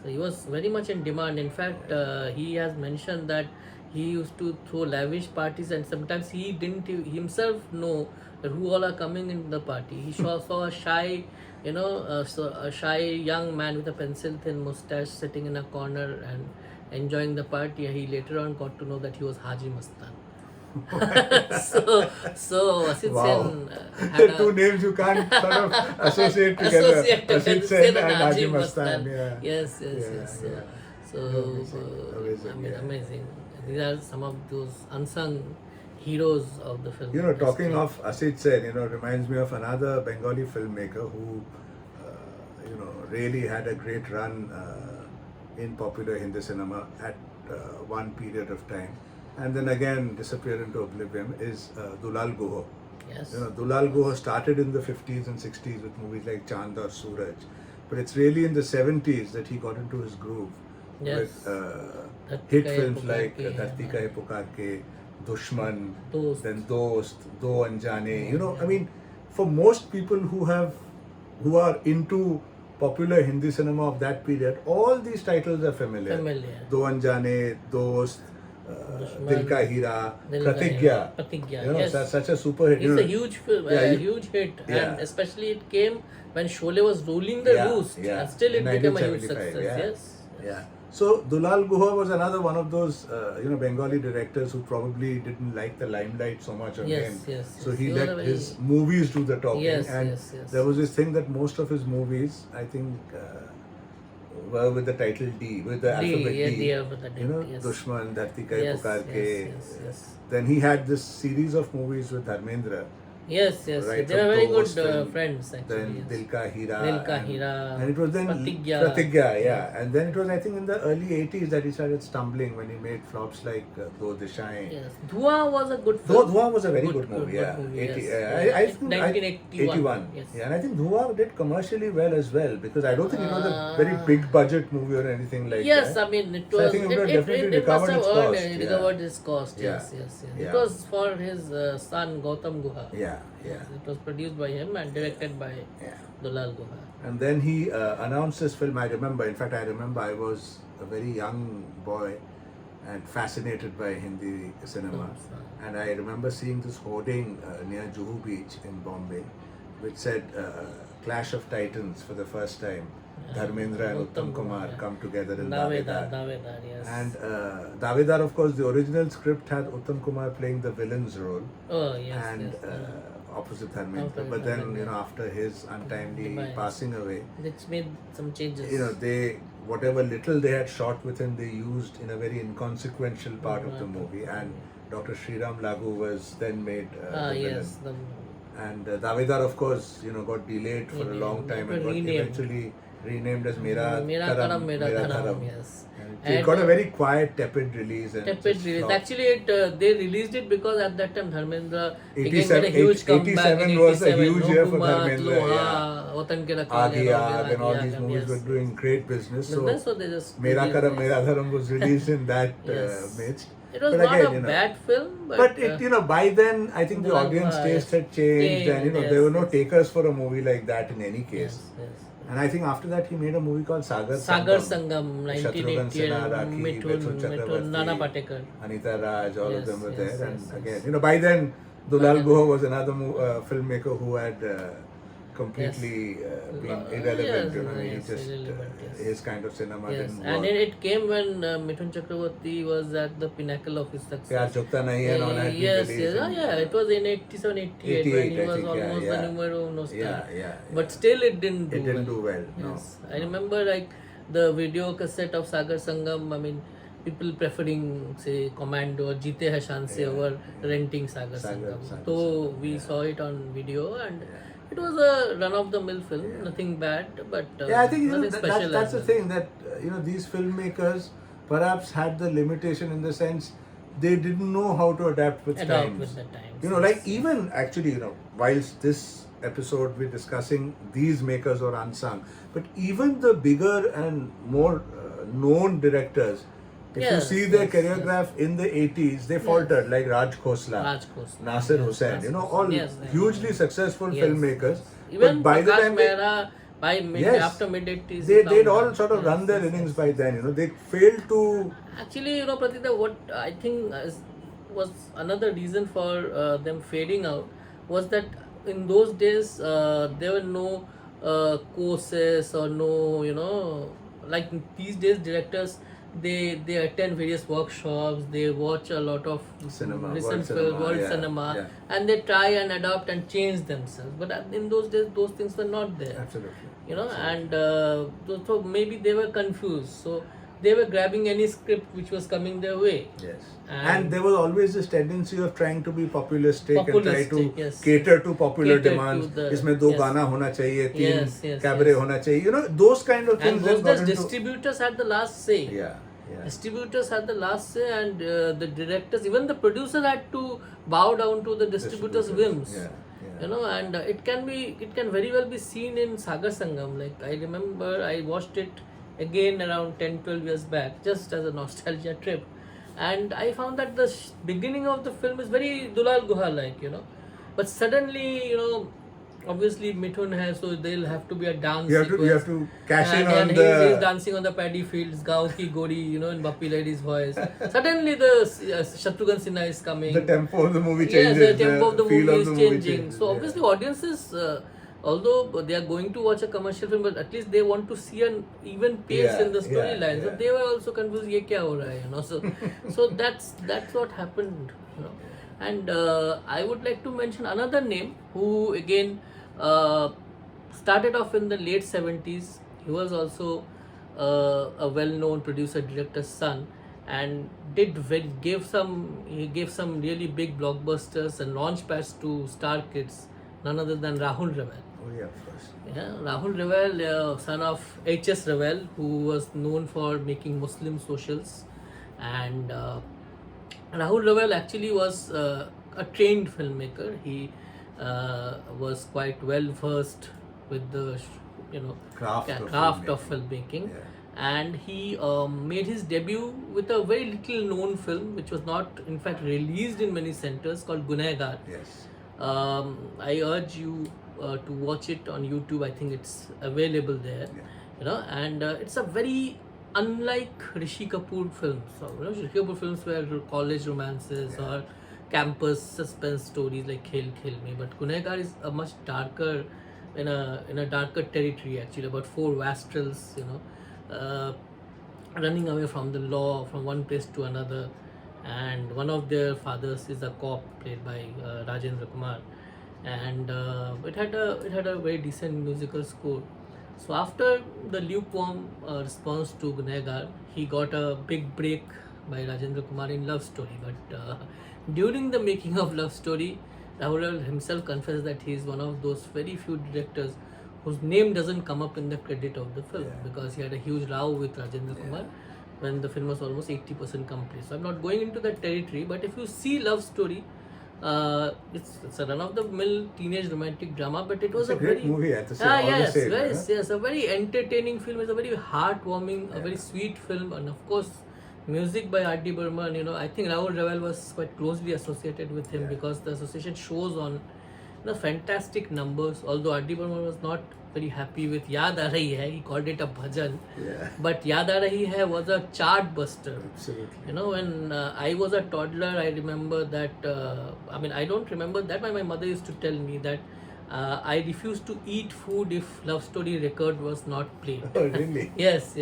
So he was very much in demand. In fact, he has mentioned that he used to throw lavish parties, and sometimes he didn't himself know that who all are coming in the party. He saw a shy, a shy young man with a pencil-thin mustache sitting in a corner and enjoying the party. He later on got to know that he was Haji Mastan. so Asit Sen had Two names you can't sort of associate together. Asit Sen and Haji Mastan. Yeah. Yes. Yeah. So, Amazing, I mean, yeah. amazing. These are some of those unsung heroes of the film. Talking industry. of Asit Sen, reminds me of another Bengali filmmaker who, really had a great run in popular Hindi cinema at one period of time. And then again disappeared into oblivion is Dulal Guho. Yes. Dulal Guho started in the 50s and 60s with movies like Chand or Suraj. But it's really in the 70s that he got into his groove Yes. with hit Ka Hai films Pukar like Ke, Dharti Ka Hai Pukar Ke, Dushman, Dost. then Dost, Do Anjane. I mean, for most people who are into popular Hindi cinema of that period, all these titles are familiar. Do Anjane, Dost, Dushman, Dil Ka Hira, Dil Ka Hira, Pratikya, yes. such a super hit. It's a huge film, Yeah, a huge hit, yeah. and especially it came when Sholay was ruling the roost, and still it In became a huge 1975, success. yeah. Yes. So Dulal Guha was another one of those Bengali directors who probably didn't like the limelight so much on him. So he let his movies do the talking. And there was this thing that most of his movies, I think, were with the title D, with the alphabet D. Dushman, Dharti Ka Hai Pukar Ke. Then he had this series of movies with Dharmendra. Yes. Right, They were from very Dost good and friends actually. Then Dil Ka Hira. Dil Ka Hira. And it was then Pratikya. yeah. And then it was, I think, in the early 80s that he started stumbling when he made flops like Do Dishaएं. Yes. Dhua was a good film. Dhua was a very good movie, yeah. I think 1981. Yes. Yeah, and I think Dhua did commercially well as well, because I don't think it was a very big budget movie or anything like that. Yes, I mean it So was. I think it would have definitely it must recovered have its earned cost. recovered its cost. Yeah. Yes. Yeah. It was for his son Gautam Guha. Yeah. It was produced by him and directed by Dulal Guha. And then he announced this film. I remember I was a very young boy and fascinated by Hindi cinema. And I remember seeing this hoarding near Juhu Beach in Bombay, which said Clash of Titans for the first time. Dharmendra and Uttam Kumar come together in Davedar. Yes. And Davedar, of course, the original script had Uttam Kumar playing the villain's role. Oh, yes. And opposite Dharmendra. But then, after his untimely passing away, it's made some changes. Whatever little they had shot with him, they used in a very inconsequential part of the movie. And Dr. Sriram Lagu was then made the villain. And Davedar, of course, got delayed for a long time and got eventually renamed as Mera Karam, Mera Dharam. Yes. And it got a very quiet, tepid release. Actually, they released it because at that time Dharmendra 87, made a huge comeback. 87 was a huge year for Dharmendra. Loha, and all these movies were doing great business. So they just Mera Karam, Mera Dharam was released in that midst. It was not a bad film, but it, by then, I think the audience taste had changed, and there were no takers for a movie like that in any case. Yes. And I think after that, he made a movie called Sagar Sangam, Shatrughan 1988, Sinha, Rakhi, Mithun Mithun, Nana Chakravarti, Patekar. Anita Raj, all of them were there. And yes. again, by then, Dulal Guha was another filmmaker who had completely been irrelevant. His kind of cinema didn't work. And it came when Mithun Chakravarti was at the pinnacle of his success. Pyar Jhukta Nahi Hai and all had been Yes. released. It was in 87, 88 when he was almost the numero uno star. But still it didn't do well. No. Yes. I remember the video cassette of Sagar Sangam. I mean, people preferring say Commando or Jeete Hai Shaan Se over renting Sagar Sangam. So we saw it on video, and it was a run-of-the-mill film, nothing bad, but I think nothing special. that's the as well. thing that these filmmakers perhaps had the limitation in the sense they didn't know how to adapt with Adapt times. with the times, Like yes. even actually, whilst this episode we're discussing these makers or unsung, but even the bigger and more known directors, if you Yes, see their yes, choreograph in the 80s, they faltered, like Raj Khosla, Raj Khosla, Nasir yes, Hussain, Nasir all Hussain, yes, yes, hugely successful yes, filmmakers. Even But by the Prakash time Mehra, by mid, Yes. after mid 80s, they'd all sort of run their innings by then. They failed to. Actually, Pratik, what I think was another reason for them fading out was that in those days there were no courses or no, like these days directors they attend various workshops, they watch a lot of Cinema, recent world film, cinema, world yeah, cinema, yeah. and they try and adapt and change themselves. But in those days, those things were not there. Absolutely. And so maybe they were confused. So they were grabbing any script which was coming their way. Yes. And And there was always this tendency of trying to be populistic and try to Populistic, yes, cater to popular Cater to demands. the- इसमें दो yes. गाना होना चाहिए, तीन Yes, yes, cabaret yes. होना चाहिए. Those kind of things. and then those got days into- distributors had the last say. Yeah. Yeah. Distributors had the last say, and the directors, even the producer, had to bow down to the distributors' whims. Yeah. Yeah. And it can very well be seen in Sagar Sangam. Like I remember, I watched it again around 10-12 years back, just as a nostalgia trip, and I found that the beginning of the film is very Dulal Guha like, but suddenly, obviously Mithun has, so there'll have to be a dance You have sequence. to cash in And on he's the. dancing on the paddy fields, Gao ki Gori, in Bappi Lady's voice. Suddenly the Shatrughan Sinha is coming. The tempo of the movie Yes, changes. the tempo of the feel movie is changing. changes, So yeah. obviously audiences, although they are going to watch a commercial film, but at least they want to see an even pace Yeah, in the storyline. yeah, So yeah. they were also confused, ye kya ho raha hai, So that's what happened, And I would like to mention another name who again started off in the late 70s. He was also a well-known producer director's son, and gave some really big blockbusters and launch pads to star kids, none other than Rahul Raval. Oh yeah, of course. Yeah, Rahul Raval, son of H.S. Raval, who was known for making Muslim socials, and Rahul Raval actually was a trained filmmaker. He was quite well versed with the craft of filmmaking. Yeah. And he made his debut with a very little known film which was not in fact released in many centers, called Gunehgar. Yes. I urge you to watch it on YouTube. I think it's available there. And it's a very unlike Rishi Kapoor films. So, Rishi Kapoor films were college romances or campus suspense stories like Khel Khel Me, but Gunehgar is a much darker, in a darker territory actually, about four wastrels, running away from the law from one place to another, and one of their fathers is a cop played by Rajendra Kumar, and it had a very decent musical score. So after the lukewarm response to Gunehgar, he got a big break by Rajendra Kumar in Love Story. But during the making of Love Story, Rahul himself confessed that he is one of those very few directors whose name doesn't come up in the credit of the film, because he had a huge row with Rajendra Kumar when the film was almost 80% complete. So I'm not going into that territory, but if you see Love Story, it's a run-of-the-mill teenage romantic drama, but it was It's a great very movie at the same yes, a very entertaining film. It's a very heartwarming, a very sweet film, and of course, music by R.D. Burman. I think Rahul Raval was quite closely associated with him because the association shows on fantastic numbers. Although R.D. Burman was not very happy with Yaad Aa Rahi Hai, he called it a bhajan. Yeah. But Yaad Aa Rahi Hai was a chart buster. Absolutely. When I was a toddler, I remember that, I don't remember that, but my mother used to tell me that I refused to eat food if Love Story record was not played. Oh, really? Yes.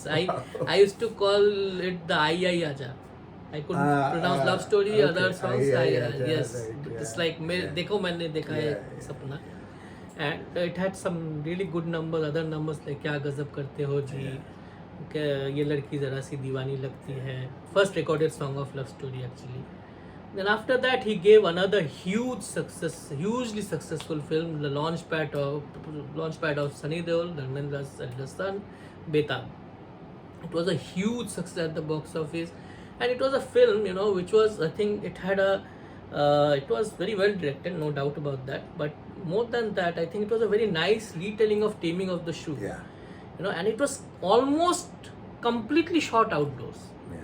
I used to call it the Ai Aja. I couldn't pronounce Love Story, okay. other songs. Ai Aja, yes. right, It's yeah. like, Dekho Maine Dekha Hai Sapna. And it had some really good numbers, other numbers like Kya Gazab Karte Ho Ji, ये लड़की ज़रा सी दीवानी लगती है. First recorded song of love story actually. Then after that he gave another hugely successful film, the launchpad of Sunny Deol, Dharmendra's eldest son, Betab. It was a huge success at the box office, and it was a film, which was, I think it was very well directed, no doubt about that. But more than that, I think it was a very nice retelling of Taming of the Shrew. Yeah. And it was almost completely shot outdoors. Yeah.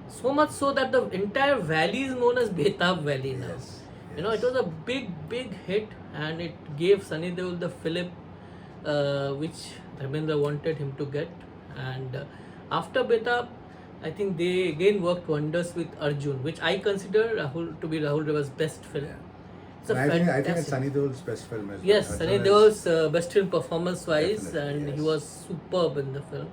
So much so that the entire valley is known as Betab Valley now. Yes. It was a big hit, and it gave Sunny Deol the fillip which Dharmendra wanted him to get. And after Betab, I think they again worked wonders with Arjun, which I consider to be Rahul Reva's best film. Yeah. It's a And I think it's fantastic. Sunny Deol's best film as well. Yes, Arjun Sunny is- Deol's best film performance-wise, Definitely, and yes. he was superb in the film.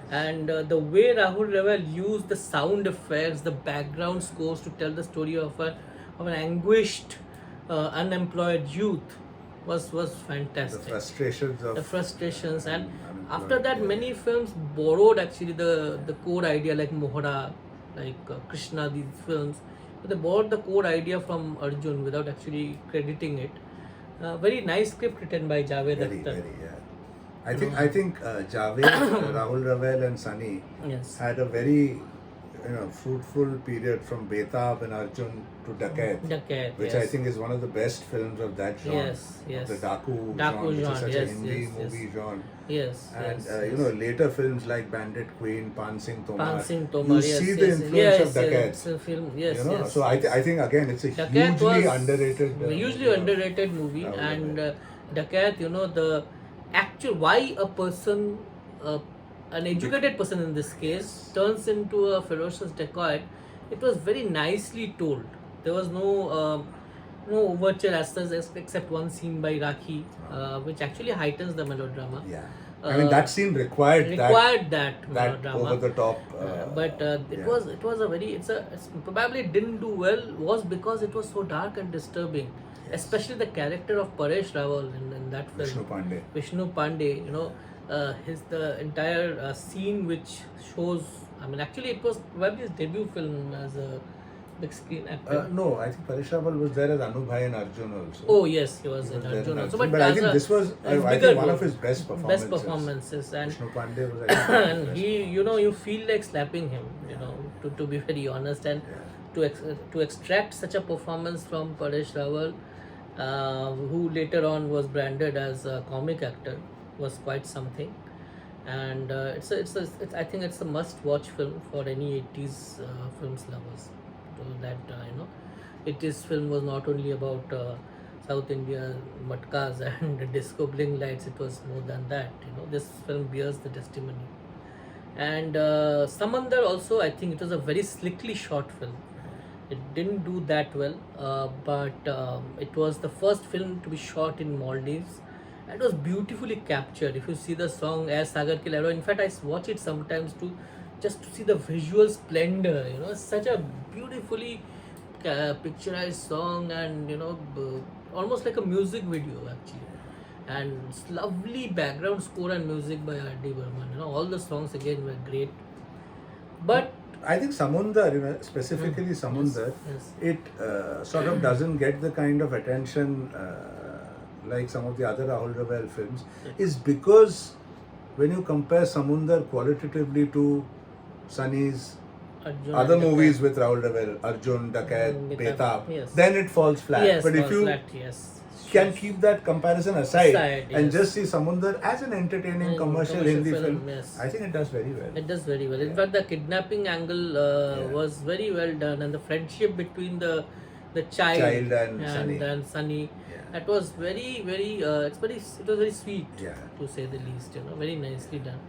And the way Rahul Reval used the sound effects, the background scores to tell the story of an anguished, unemployed youth was The fantastic. frustrations of The frustrations, and unemployed, after that, yeah. many films borrowed actually the core idea, like Mohra, like Krishna. These films, they borrowed the core idea from Arjun without actually crediting it. Very nice script written by Javed Very, Akhtar. very, yeah. I think Javed, Rahul Ravel, and Sunny Yes. had a very fruitful period from Betab and Arjun to Dakat, Dakat, which yes. I think is one of the best films of that genre. Yes, yes. The Daku Daku genre, which is genre, such yes, a Hindi yes, yes. movie genre. Yes. And yes, later films like Bandit Queen, Pan Singh Tomar, Pan Singh Tomar, you yes, see yes, the influence yes, of Dakat. yes, the film, yes, yes. So I think again it's a Dakat hugely was underrated. hugely underrated movie, Rahul and Ravel. Dakat, the actual why a person, an educated person in this case, turns into a ferocious dacoit. It was very nicely told. There was no overture as such, except one scene by Rakhi, which actually heightens the melodrama. Yeah. I mean that scene required that that melodrama. over the top. But it was a very it's probably didn't do well was because it was so dark and disturbing, especially the character of Paresh Rawal in that film. Vishnu Pandey. Vishnu Pandey, his the entire scene which shows. I mean, actually, it was probably his debut film as a big screen actor. No, I think Paresh Rawal was there as Anubhai and Arjun also. Oh yes, he was in there Arjun in also. But I as think a- this was as I bigger think one role. of his best performances. Best performances, and Vishnu Pandey was I think, and best he, you feel like slapping him, to be very honest, and to extract such a performance from Paresh Rawal, who later on was branded as a comic actor, was quite something. And it's I think it's a must-watch film for any 80s films lovers. So that 80s film was not only about South India matkas and disco bling lights. It was more than that. This film bears the testimony. And Samandar also, I think it was a very slickly shot film. It didn't do that well, but it was the first film to be shot in Maldives. It was beautifully captured. If you see the song Air Sagar Ke Lehro, in fact I watch it sometimes just to see the visual splendor. It's such a beautifully picturized song, and almost like a music video actually. And it's lovely background score and music by R.D. Burman. All the songs again were great. But I think Samundar, specifically Samundar, yes. it sort of doesn't get the kind of attention like some of the other Rahul Ravel films, is because when you compare Samundar qualitatively to Sunny's Arjun other and movies Dakat. with Rahul Ravel, Arjun, Dakat, Betab, Betab, yes. then it falls flat. Yes, But if falls you flat, yes. can keep that comparison aside and yes. just see Samundar as an entertaining commercial Hindi film, yes. I think it does very well. It does very well. In fact, the kidnapping angle was very well done, and the friendship between the child and Sunny, that was very it was very sweet, to say the least. Very nicely done.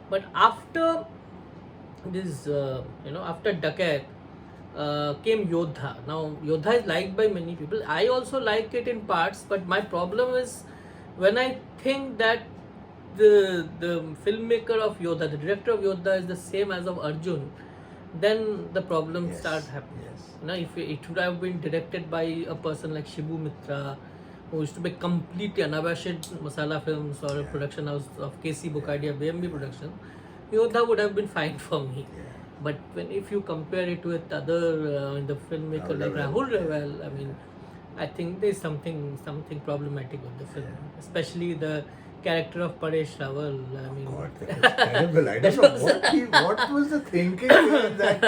But after this, after Dakat, came Yodha. Now Yodha is liked by many people. I also like it in parts, but my problem is when I think that the filmmaker of Yodha, the director of Yodha, is the same as of Arjun, then the problems start happening. If it would have been directed by a person like Shibu Mitra, who used to make completely unabashed masala films, or a production house of KC Bokadia BMB production, Yodha would have been fine for me. Yeah. But if you compare it with other the filmmaker Rahul like Raval, Rahul yeah. Raval, I mean, I think there's something problematic with the film, especially the character of Paresh Rawal. I mean, God, that was terrible. I don't know what was the thinking behind that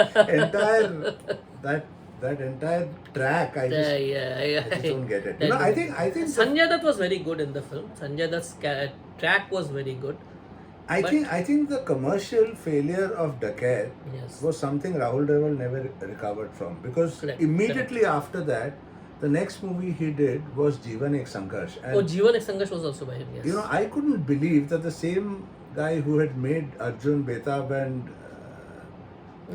entire track. I just don't get it. I think Sanjay Dutt was very good in the film. Sanjay Dutt's track was very good. I think the commercial failure of Dakat Yes. was something Rahul Raval never recovered from, because Correct, immediately after that, the next movie he did was Jeevan Ek Sangharsh. And Jeevan Ek Sangharsh was also by him. Yes. I couldn't believe that the same guy who had made Arjun, Betab and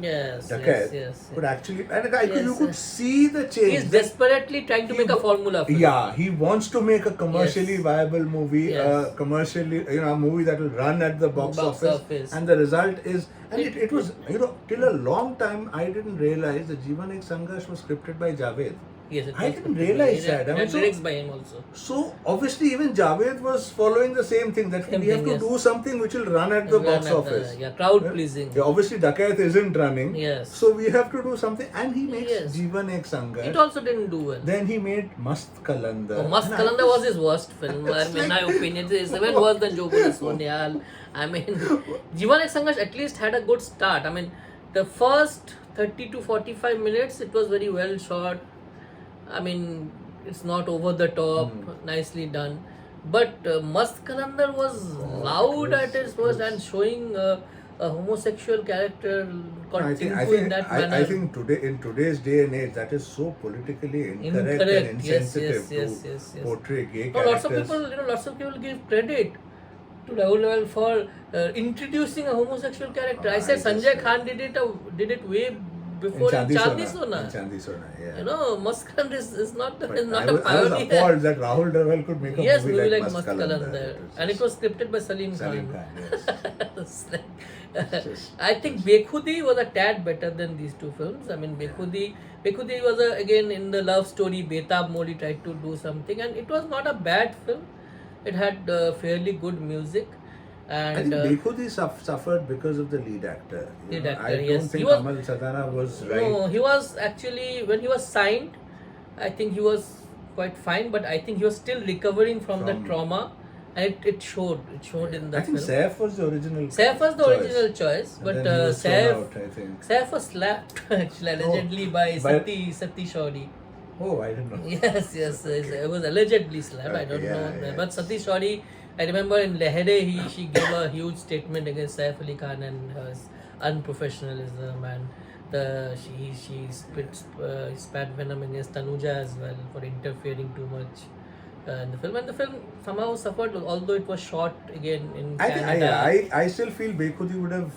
Yes, Dakat yes. could actually, and Yes, you could see the change. He's desperately trying to make a formula film. Yeah, he wants to make a commercially Yes. viable movie, Yes. a movie that will run at the box office. And the result is, and it was, till a long time I didn't realize that Jeevan Ek Sangharsh was scripted by Javed. Yes, I didn't realize that. And lyrics by him also. So obviously even Javed was following the same thing, that we have to do something which will run at the box office. Crowd pleasing. Yeah, obviously Dakat isn't running. Yes. So we have to do something, and he makes Yes. Jeevan Ek Sangharsh. It also didn't do well. Then he made Mast Kalandar. Mast Kalandar was his worst film. In my opinion, it's even worse than Jo Bole Sonyal. I mean, Jeevan Ek Sangharsh at least had a good start. I mean, the first 30 to 45 minutes, it was very well shot. I mean, it's not over the top, nicely done. But Mast Kalandar was loud at its worst and showing a homosexual character in that manner. I think in today's day and age, that is so politically incorrect and insensitive to portray gay characters. Lots of people give credit to Rahul Raval for introducing a homosexual character. I said Sanjay Khan did it way before in Chandi Sona. In Chandi Sona, yeah. Mast Kalandar is not a pioneer. I was appalled that Rahul Raval could make a movie like Mast Kalandar. And it was scripted by Salim Khan. Yes. I think Bekhudi was a tad better than these two films. I mean, Bekhudi was again in the love story. Betab mode, he tried to do something, and it was not a bad film. It had fairly good music. And I think Bekhudi suffered because of the lead actor. I don't think Kamal Sadana was right. No, he was actually, when he was signed, I think he was quite fine, but I think he was still recovering from the trauma, and it showed. It showed in the film. I think Saif was the original choice, but Saif was slapped actually allegedly by Sati Shauri. Oh, I didn't know. Yes, it was allegedly slapped. I don't know, but Sati Shauri, I remember in Lehere, she gave a huge statement against Saif Ali Khan and his unprofessionalism, and she spat venom against Tanuja as well for interfering too much in the film. And the film somehow suffered, although it was shot again in Canada. I still feel Bekhudi would have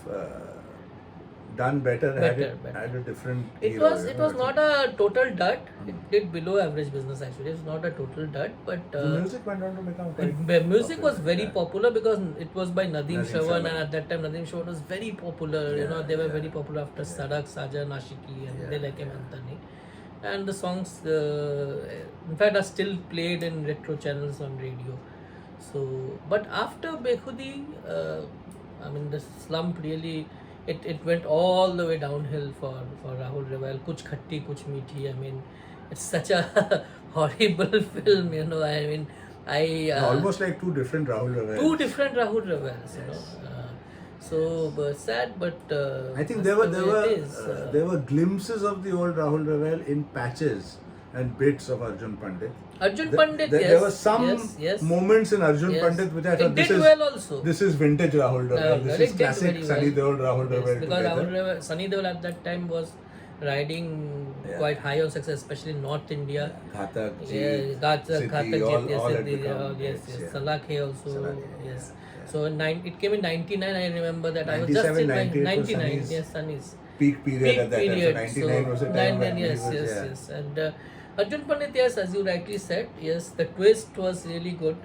done better had a different hero. It was not a total dud. It did below average business actually. It was not a total dud, but the music went on to become quite music was very popular because it was by Nadeem Shravan, and at that time Nadeem Shravan was very popular. They were very popular after Sadak, Sajan, Ashiki, and Dil Hai Ke Mantani. And the songs, in fact, are still played in retro channels on radio. So, but after Bekhudi, I mean, the slump really. It went all the way downhill for Rahul Raval. Kuch khatti, kuch meethi. I mean, it's such a horrible film, I mean, almost like two different Rahul Ravals. Two different Rahul Ravals, So sad, but I think there were glimpses of the old Rahul Raval in patches and bits of Arjun Pandit. There were some moments in Arjun Pandit which I thought this is vintage Rahul Raval. This is classic Sunny Deol Rahul Raval. Because Sunny Deol at that time was riding quite high on success, especially in North India. Ghatak, Salakhe also, yes. So it came in 99. I remember that I was just in 99. Yes, Sunny's peak period at that time. So 99 was a time when yes. And Arjun Pandit, yes, as you rightly said, yes, the twist was really good.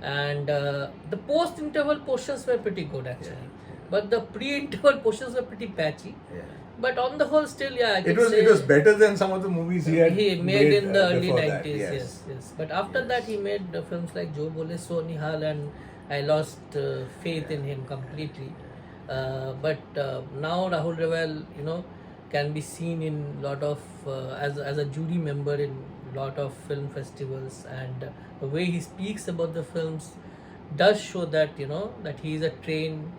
And the post-interval portions were pretty good actually. But the pre-interval portions were pretty patchy. But on the whole, still, it was better than some of the movies he made in the early 90s. Yes. But after that, he made films like Jo Bole So Nihal, and I lost faith in him completely. But now Rahul Raval, can be seen in lot of as a jury member in lot of film festivals, and the way he speaks about the films does show that that he is a trained,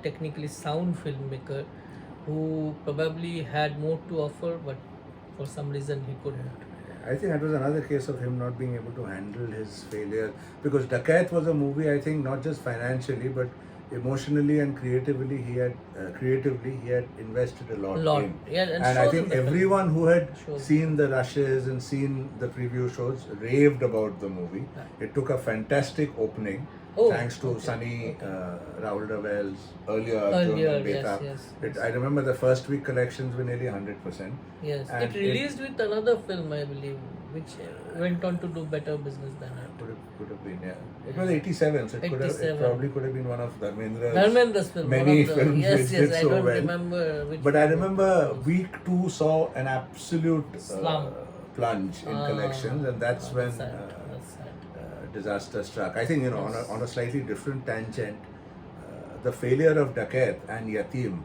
technically sound filmmaker who probably had more to offer, but for some reason he couldn't. I think that was another case of him not being able to handle his failure, because Dakat was a movie, I think, not just financially but emotionally and creatively he had invested a lot in. Yeah, and And I shows think in the film. everyone who had Shows. seen the rushes and seen the preview shows raved about the movie. Yeah. It took a fantastic opening. Oh, Thanks to okay, Sunny, okay. Rahul Ravel's earlier Earlier, Arjun, yes, Beta. yes. I remember the first week collections were nearly 100%. Yes, And it released with another film, I believe, which went on to do better business than it. Could have been, yeah. It was 87, so it 87. probably could have been one of Dharmendra's film. many one of the, films yes, which yes, did I so don't well. remember which. But I film it remember was. week 2 saw an absolute Slump. plunge in collections, and that's when That's sad. disaster struck. I think, on a slightly different tangent, the failure of Dakat and Yatim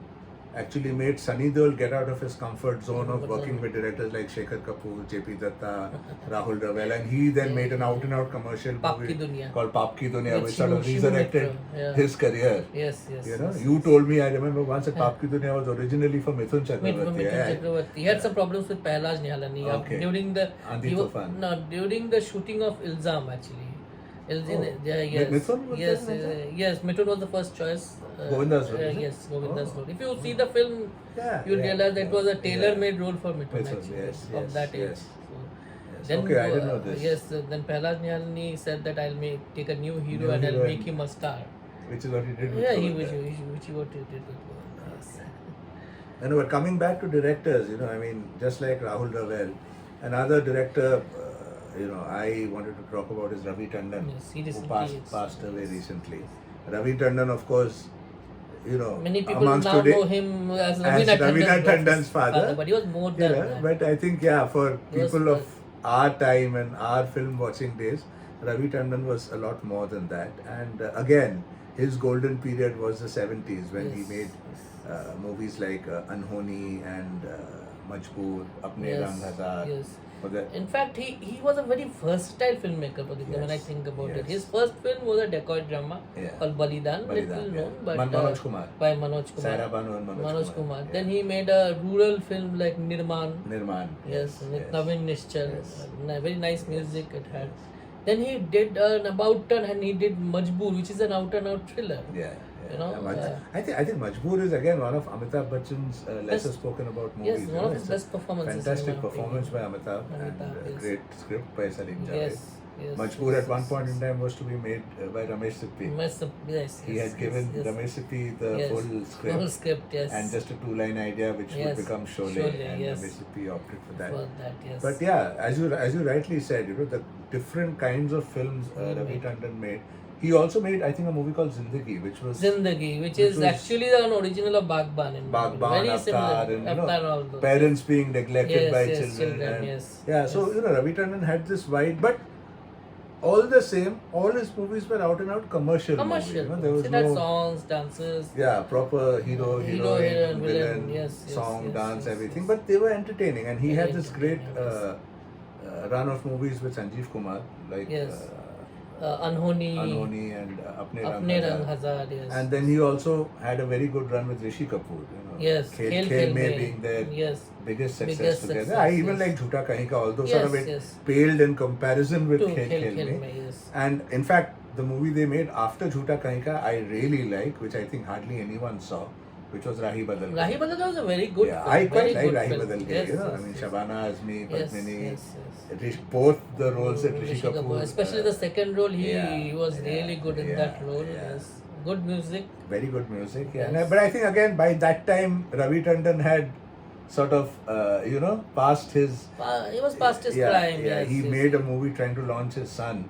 actually made Sunny Deol get out of his comfort zone of working with directors like Shekhar Kapoor, JP Datta, Rahul Ravel, and he then made an out-and-out commercial Paap movie Ki Duniya. called Paap Ki Duniya, With which sort of Shivu resurrected Mitra, yeah. his career. Yes, yes. yes. You told me, I remember once that Paap Ki Duniya was originally for Mithun Chakravarti. Mithun Chakravarti. He had some problems with Pehlaj Nihalani Okay. during the Aandhi Toofan. during the shooting of Ilzam actually. Yes, Mithun was yes, there in Ilzam? yes. Mithun was the first choice. Govinda's role, is it? Yes, Govinda's Oh. role. If you see the film, Yeah, you'll yeah, realize that it was a yeah. tailor-made role for Mithun Mithun, actually, yes, of yes, that age. yes. So, Yes. then, Okay, I didn't know this. Yes, then Pehlaj Nihalani said that I'll take a new hero New and I'll hero make and- him a star. Which is what he did with Yeah, Govinda. which he what he did with Govinda. Yes. But coming back to directors, just like Rahul Ravel, another director, I wanted to talk about is Ravi Tandon, Yes, he who recently passed away recently. Ravi Tandon, of course, Many people amongst now today, know him as Ravina Ravina Tandon's father. but he was more than that. But I think, for He was people good. of our time and our film watching days, Ravi Tandon was a lot more than that. And again, his golden period was the 70s when he Yes, made yes. movies like Unhoni and Majboor, Apne Yes, Rang Hazar. yes. For the- In fact, he was a very versatile filmmaker, Pratik, when I Yes, think about it. yes. His first film was a dacoit drama Yeah. called Balidan, Balidan, little yeah. known, but Manoj Kumar. by Manoj Kumar. Saira Banu and Manoj Kumar, yeah. Then he made a rural film like Nirman. Nirman. Yes, with yes. Navin Nishchal. Yes. Very nice music it had. Then he did an about turn and he did Majboor, which is an out and out thriller. Yeah. You know, I think Majboor is again one of Amitabh Bachchan's lesser Best- spoken about Yes, movies. one of It's his a best performances. in Fantastic my performance by opinion. Amitabh, and Amitabh, yes. great script by Salim Javed. Yes, yes. Majboor yes, at one yes, point yes. in time was to be made by Ramesh Sippy. Yes, He yes, had given yes, Ramesh Sippy the yes. full script. Full script, yes. And just a 2-line idea which Yes, would become Sholay, Sholay, and yes. Ramesh Sippy opted for that. For that, yes. But yeah, as you rightly said, the different kinds of films He Ravi made. Tandon made. He also made, I think, a movie called Zindagi, which was Zindagi, which which is was- actually the original of Bagban. Bagban, Very similar. Avatar, and Avatar, all those. parents being neglected Yes, by yes, children. And, yes. Yeah, so Yes. Ravi Tandon had this wide, but all the same, all his movies were out and out commercial. Commercial. Movies, there was See that no songs, dances. proper hero, Hero, heroine, heroine, villain, villain. Yes, yes, song, yes, dance, yes, everything. yes. But they were entertaining, and he Very had this great entertaining, run of movies with Sanjeev Kumar, like Yes. Anhoni, Anhoni and Apne Rang Apne Hazar. Rang Hazar, yes. And then he also had a very good run with Rishi Kapoor. Yes, Khel Khel Mein Mein. being their Yes. biggest success Biggest together. success, I even yes. like Jhoota Kahin Ka, although Yes, sort of it yes. paled in comparison with To Khel Khel Mein. Mein, yes. And in fact, the movie they made after Jhoota Kahin Ka, I really like, which I think hardly anyone saw, which was Rahi Badal Gaye. Rahi Badal Gaye was a very good Yeah, film. I quite very like good Rahi film. Badal Gaye. Yes, I yes, mean, yes. Shabana Azmi, Yes, Padmini, yes, yes. both the roles that Rishi Rishi Kapoor. especially the second role, he yeah, was yeah, really good in yeah, that role. yeah. Yes. Good music. Very good music, yeah. Yes. But I think again by that time Ravi Tandon had sort of passed his He was past his prime. Yeah, Yes, he yes, made a yes. movie trying to launch his son.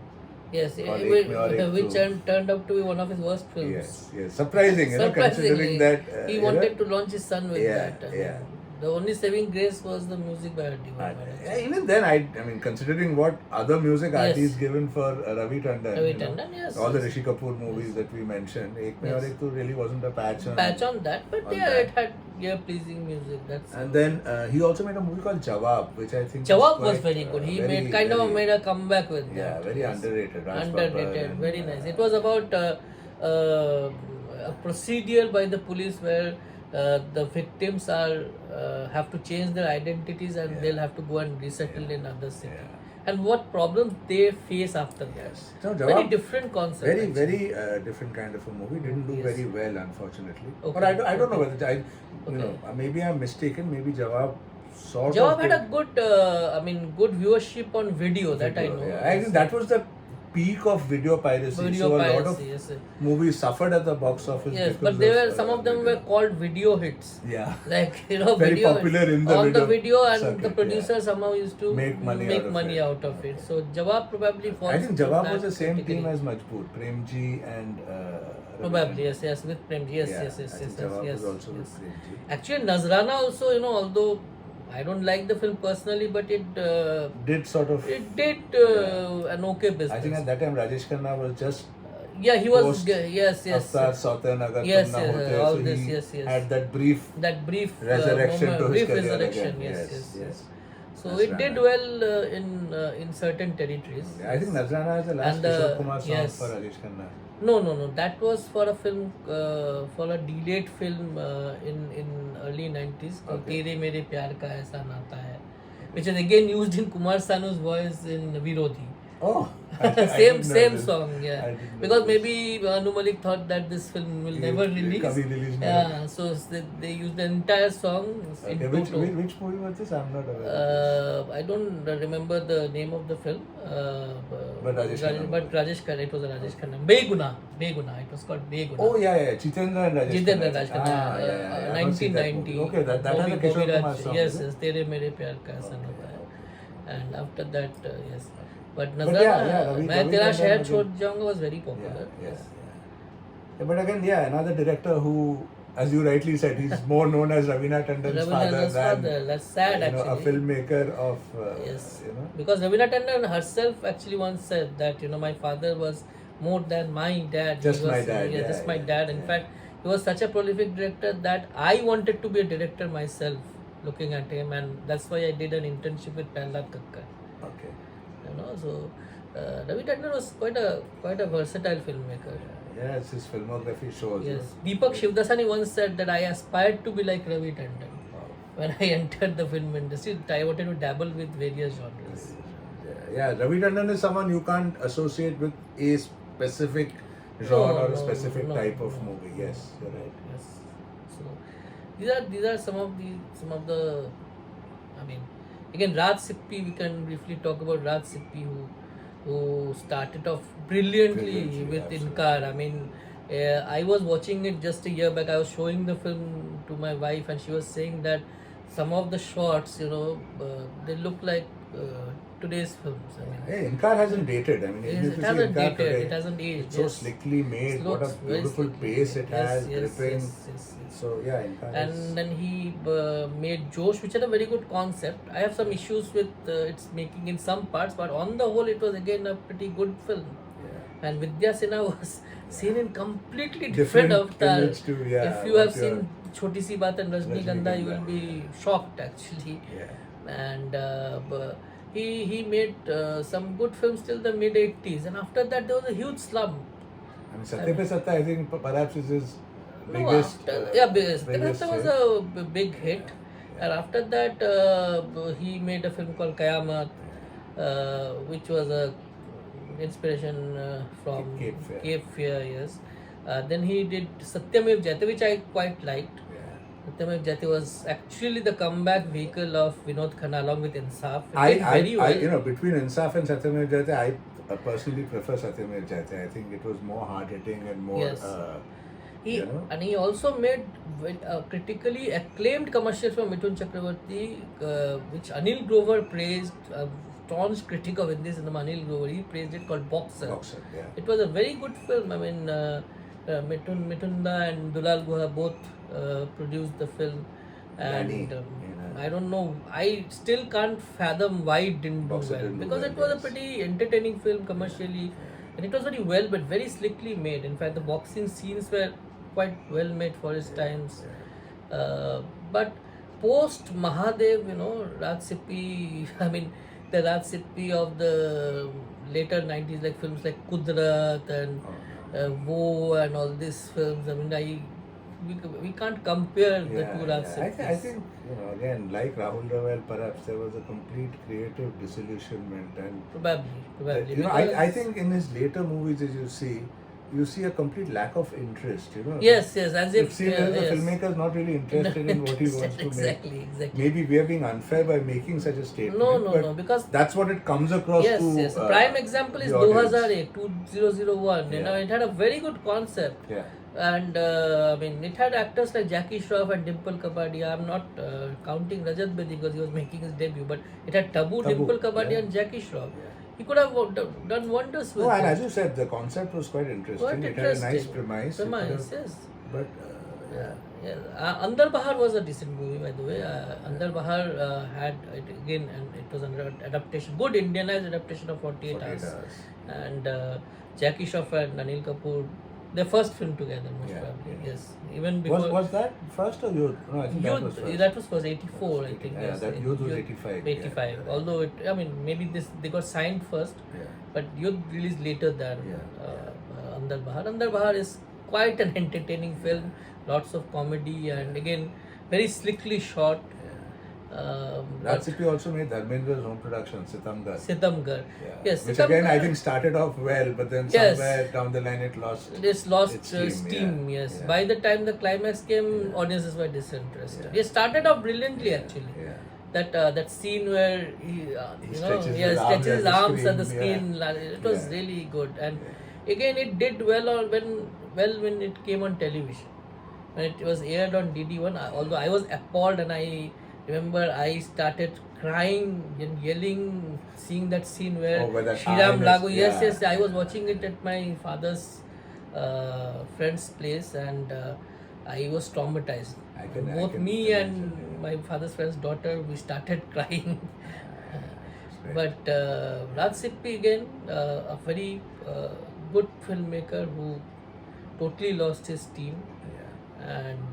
Yes, Or Ek Mein Aur Ek which Tu. turned out to be one of his worst films. Yes, yes. Surprising, considering Surprisingly, that he wanted to launch his son with Yeah, that. yeah. The only saving grace was the music by Divine. Yeah, even then, I mean, considering what other music Yes. artists given for Ravi Tandon, Ravi you know, Tandon, yes, all the yes. Rishi Kapoor movies that we mentioned, Ek Mein Yes. Aur Ek Tu really wasn't a patch On that, but on yeah, that. it had pleasing music. That's And then he also made a movie called Jawab, which I think Jawab was quite, very good. He very, made kind of very- made a comeback with yeah, that. very Yes. underrated. Raj Babbar Underrated, and, very nice. It was about a procedure by the police where the victims are have to change their identities and Yeah. they'll have to go and resettle in other city. Yeah. And what problems they face after that. Yes. No, Very Jawab, different concept. very, actually. very different kind of a movie. Didn't do Yes. very well, unfortunately. Okay, But I don't know okay. whether you know, maybe I'm mistaken. Maybe Jawab sort Jawab of had did- a good, good viewership on video, that I video, know. yeah. I think that was the peak of video piracy. Video so a piracy, lot of yes. movies suffered at the box office. Yes, because but they were some of of them were called video hits. Yeah. Like, you know, Very video popular in the on video the video, and circuit, the producer yeah. somehow used to Make money out of it. So Jawab probably falls. I think into Jawab that was the same category. team as Majboor, Premji and Probably, yes, with Premji, yes, Yeah, yes, I yes, think yes, Jawab yes, was also yes. with Premji. Actually, Nazrana also, you know, although I don't like the film personally, but it Did sort of. did an okay business. I think at that time Rajesh Khanna was just yeah, he was post yes. Avtar Sautan Agar Yes, Tum Na yes, Hote, all so this, he yes, yes. had that brief That brief resurrection moment, to his brief career resurrection, again. yes. So Nazrana. it did well in certain territories. I think Nazrana is the last And, Kishore Kumar song yes. for Rajesh Khanna. No. That was for a film, for a delayed film in early 90s called Okay. Tere Mere Pyar Ka Aisa Nata Hai, which is again used in Kumar Sanu's voice in Virodhi. Oh, Same song, yeah. I didn't know Because this. maybe Anu Malik thought that this film will never release. Kabhi release Yeah, so they used the entire song in Okay, which toto. movie was this? I'm not aware. I don't remember the name of the film. But Rajesh Khanna. But Rajesh Khanna, it was a Rajesh Khanna. Beguna. It was called Beguna. Oh yeah, Jitendra and Rajesh Jitendra Khanna. Rajesh Khanna, yeah. I've not seen that 1990. movie. Okay, that has a Bobby Kishore Kumar Raj, song. yes, is it? yes, Tere Mere Pyar Ka Aisa Okay, Nata Hai. okay. And after that, yes. But But Nazrana, Ravi मैं तेरा Tandon शहर again. छोड़ जाऊंगा was very Yeah, popular. yes, yeah. But again, another director who, as you rightly said, he's more known as Ravina Tandon's father Ravina than father. That's sad, you know, a actually. filmmaker of Yes, you know. because Ravina Tandon herself actually once said that, you know, my father was more than my dad. He Just was, my dad, yeah, just my yeah, dad. In yeah. fact, he was such a prolific director that I wanted to be a director myself, looking at him, and that's why I did an internship with Prahlad Kakkar. Okay. You know, so Ravi Tandon was quite a versatile filmmaker. Yes, his filmography shows. Yes, Deepak Shivdasani once said that I aspired to be like Ravi Tandon. When I entered the film industry, I wanted to dabble with various genres. Yeah, Ravi Tandon is someone you can't associate with a specific genre or a specific type of movie. Yes, you're right. Yes. So these are some of the. I mean, again, Raj Sippy. We can briefly talk about Raj Sippy, who started off brilliantly with absolutely. Inkar. I mean, I was watching it just a year back. I was showing the film to my wife, and she was saying that some of the shots, you know, they look like today's films. I mean, Hey, Inkar hasn't dated. I mean, Yes, if it you see hasn't Inkar dated, today, it hasn't aged, it's so yes. slickly made. It What a looks very beautiful slickly pace made. it has, Yes, gripping. yes. So yeah, Inkar is. And then he made Josh, which had a very good concept. I have some issues with its making in some parts, but on the whole, it was again a pretty good film. Yeah. And Vidya Sinha was seen in completely different avatar. image to, yeah, If you have what you're- seen Choti Si Baat and Rajnikanda, you will Rajnikanda, be shocked actually. Yeah. And he made some good films till the mid 80s, and after that there was a huge slump. I mean, Satya Pe Satta, I think perhaps is his No, biggest. biggest. biggest That was hit. a big hit. And after that, he made a film called Qayamat, which was a inspiration from Cape Fear. yes. Then he did Satyamev Jayate, which I quite liked. Yeah. Satyamev Jayate was actually the comeback vehicle of Vinod Khanna along with Insaf. It I, did very well. you know, between Insaf and Satyamev Jayate, I personally prefer Satyamev Jayate. I think it was more hard-hitting and more, Yes. you know. And he also made a critically acclaimed commercial from Mithun Chakravarti, which Anil Grover praised. A staunch critic of Hindi cinema, Anil Grover, he praised it, called Boxer. Boxer, yeah. It was a very good film. I mean, Mithunda and Dulal Guha both produced the film. And Danny, I don't know. I still can't fathom why it didn't do Boxer well, didn't do because well, it was a yes. pretty entertaining film commercially, and it was very well, but very slickly made. In fact, the boxing scenes were quite well made for its times. But post Mahadev, Raj Sippy, I mean, the Raj Sippy of the later 90s, like films like Kudrat and Wo and all these films. I mean, we can't compare the two Raj Sippys. I think, again, like Rahul Raval, perhaps there was a complete creative disillusionment, and Probably. I think in his later movies, as you see a complete lack of interest. Yes, as It if seems as the yes. filmmaker is not really interested in what he wants to Exactly. make. Maybe we are being unfair by making such a statement. No, because that's what it comes across to. yes. Prime example is the audience. 2008, 2001. It had a very good concept. Yeah. And I mean, it had actors like Jackie Shroff and Dimple Kapadia. I'm not counting Rajat Bedi because he was making his debut, but it had Tabu. Dimple Kapadia, and Jackie Shroff. He could have done wonders with it. And as you said, the concept was quite interesting. It had a nice premise. Yes. But Andar Bahar was a decent movie, by the way. Andar Bahar had it again, and it was an adaptation, good Indianized adaptation of 48 Hours. And Jackie Shroff and Anil Kapoor, their first film together, most probably. Yes, even before. Was that first or Youth? No, I think that was first. That was first, 84, I think. Yeah, that Youth was 85. 85. Yeah. Although maybe they got signed first, but Youth released later than Andar Bahar. Andar Bahar is quite an entertaining film, lots of comedy, and again very slickly shot. Raj Sippy also made Dharmendra's own production, Sitamgar. Yes, which Sitamgar, again I think started off well, but then somewhere down the line it lost its steam. Yes. By the time the climax came, audiences were disinterested. It started off brilliantly actually. That scene where he stretches his arms at the screen. It was really good, and again it did well when it came on television. When it was aired on DD1, although I was appalled, and I remember I started crying and yelling, seeing that scene where Shriram Lagu. Yes, I was watching it at my father's friend's place, and I was traumatized. Both me and my father's friend's daughter, we started crying. But Raj Sippy again, a very good filmmaker who totally lost his steam. And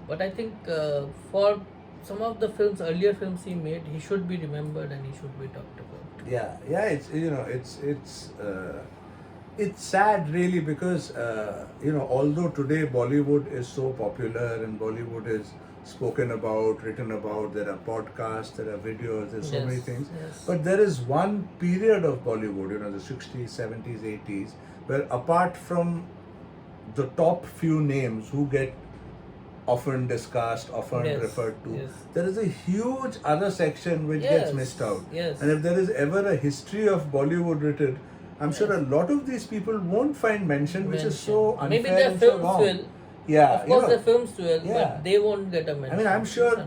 but I think for some of the earlier films he made, he should be remembered and he should be talked about. It's sad really, because although today Bollywood is so popular and Bollywood is spoken about, written about, there are podcasts, there are videos, there's so many things, but there is one period of Bollywood, the 60s, 70s, 80s, where apart from the top few names who get often discussed, often referred to, there is a huge other section which gets missed out. And if there is ever a history of Bollywood written, I'm sure a lot of these people won't find mention, which is so unfair. Maybe their and films so wrong. will. Of course, their films will, but they won't get a mention. I mean, I'm sure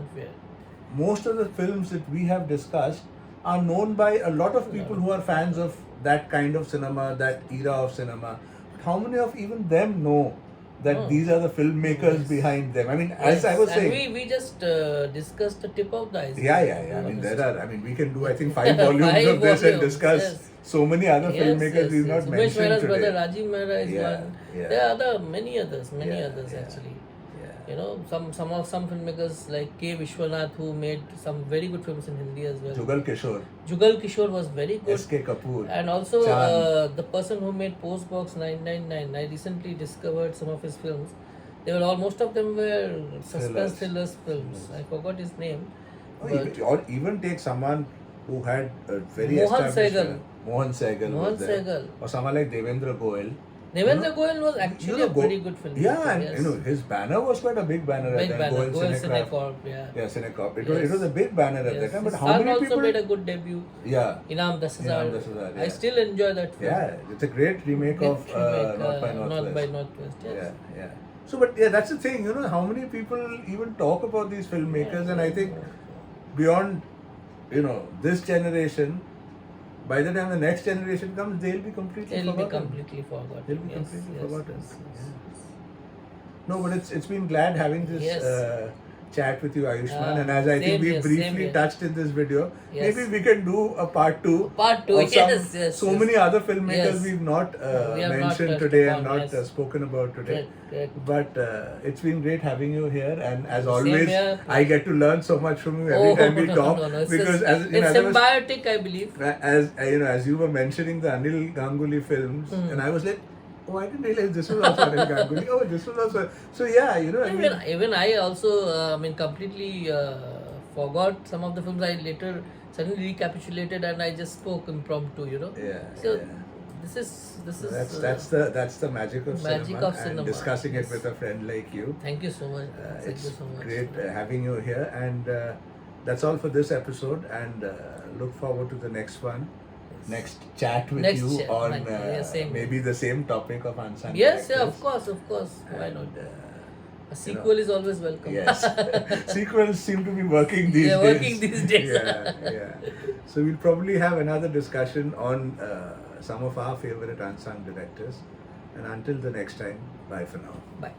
most of the films that we have discussed are known by a lot of people who are fans of that kind of cinema, that era of cinema. But how many of even them know that these are the filmmakers behind them? I mean, as I was saying, and we just discussed the tip of the iceberg. I mean, we can do, I think, 5 volumes of this and discuss so many other filmmakers we've not mentioned Mehra's today. brother Rajiv Mehra is one. There are many others actually. Some filmmakers like K. Vishwanath, who made some very good films in Hindi as well. Jugal Kishore was very good. S.K. Kapoor. And also the person who made Postbox 999, I recently discovered some of his films. Most of them were suspense thrillers films. I forgot his name. Or even take someone who had a very Mohan established... Sehgal. Mohan Sehgal. Or someone like Devendra Goyal. Devendra Goyal was actually a very good film. And his banner was quite a big banner at that time. Goyal Cinecorp. Cinecorp. It was a big banner at that time. But His how son many people... also made a good debut. Inam 10,000. I still enjoy that film. It's a great remake of North by Northwest. So, but that's the thing, how many people even talk about these filmmakers, and I think beyond, this generation, by the time the next generation comes, they'll be completely forgotten. No, but it's been glad having this chat with you, Ayushman. And as I Same think we here, same briefly here. touched in this video, Yes. maybe we can do a part 2. Part 2, of yes, so yes. many other filmmakers Yes. we've not We have not mentioned touched today upon, and not yes. spoken about today. Correct. But it's been great having you here, and as Same always, here. I get to learn so much from you every time we talk. No. It's Because as you know, it's as I was- symbiotic, I believe. as you were mentioning the Anil Ganguly films, and I was like, oh, I didn't realize this was also Anil Ganguly. Oh, this was also. So yeah, I mean, Even I also, completely forgot some of the films. I later suddenly recapitulated and I just spoke impromptu. Yeah. So yeah. this is That's the magic of magic cinema, of and cinema, discussing yes. it with a friend like you. Thank you so much. Thank It's you so much. great having you here, and that's all for this episode. And look forward to the next one, next chat with Next you chat, on same. maybe the same topic of unsung Yes, yeah, characters. of course. Why And, not? A sequel is always welcome. Yes, sequels seem to be working these Yeah, days. working these days. yeah. So we'll probably have another discussion on some of our favorite unsung directors. And until the next time, bye for now. Bye.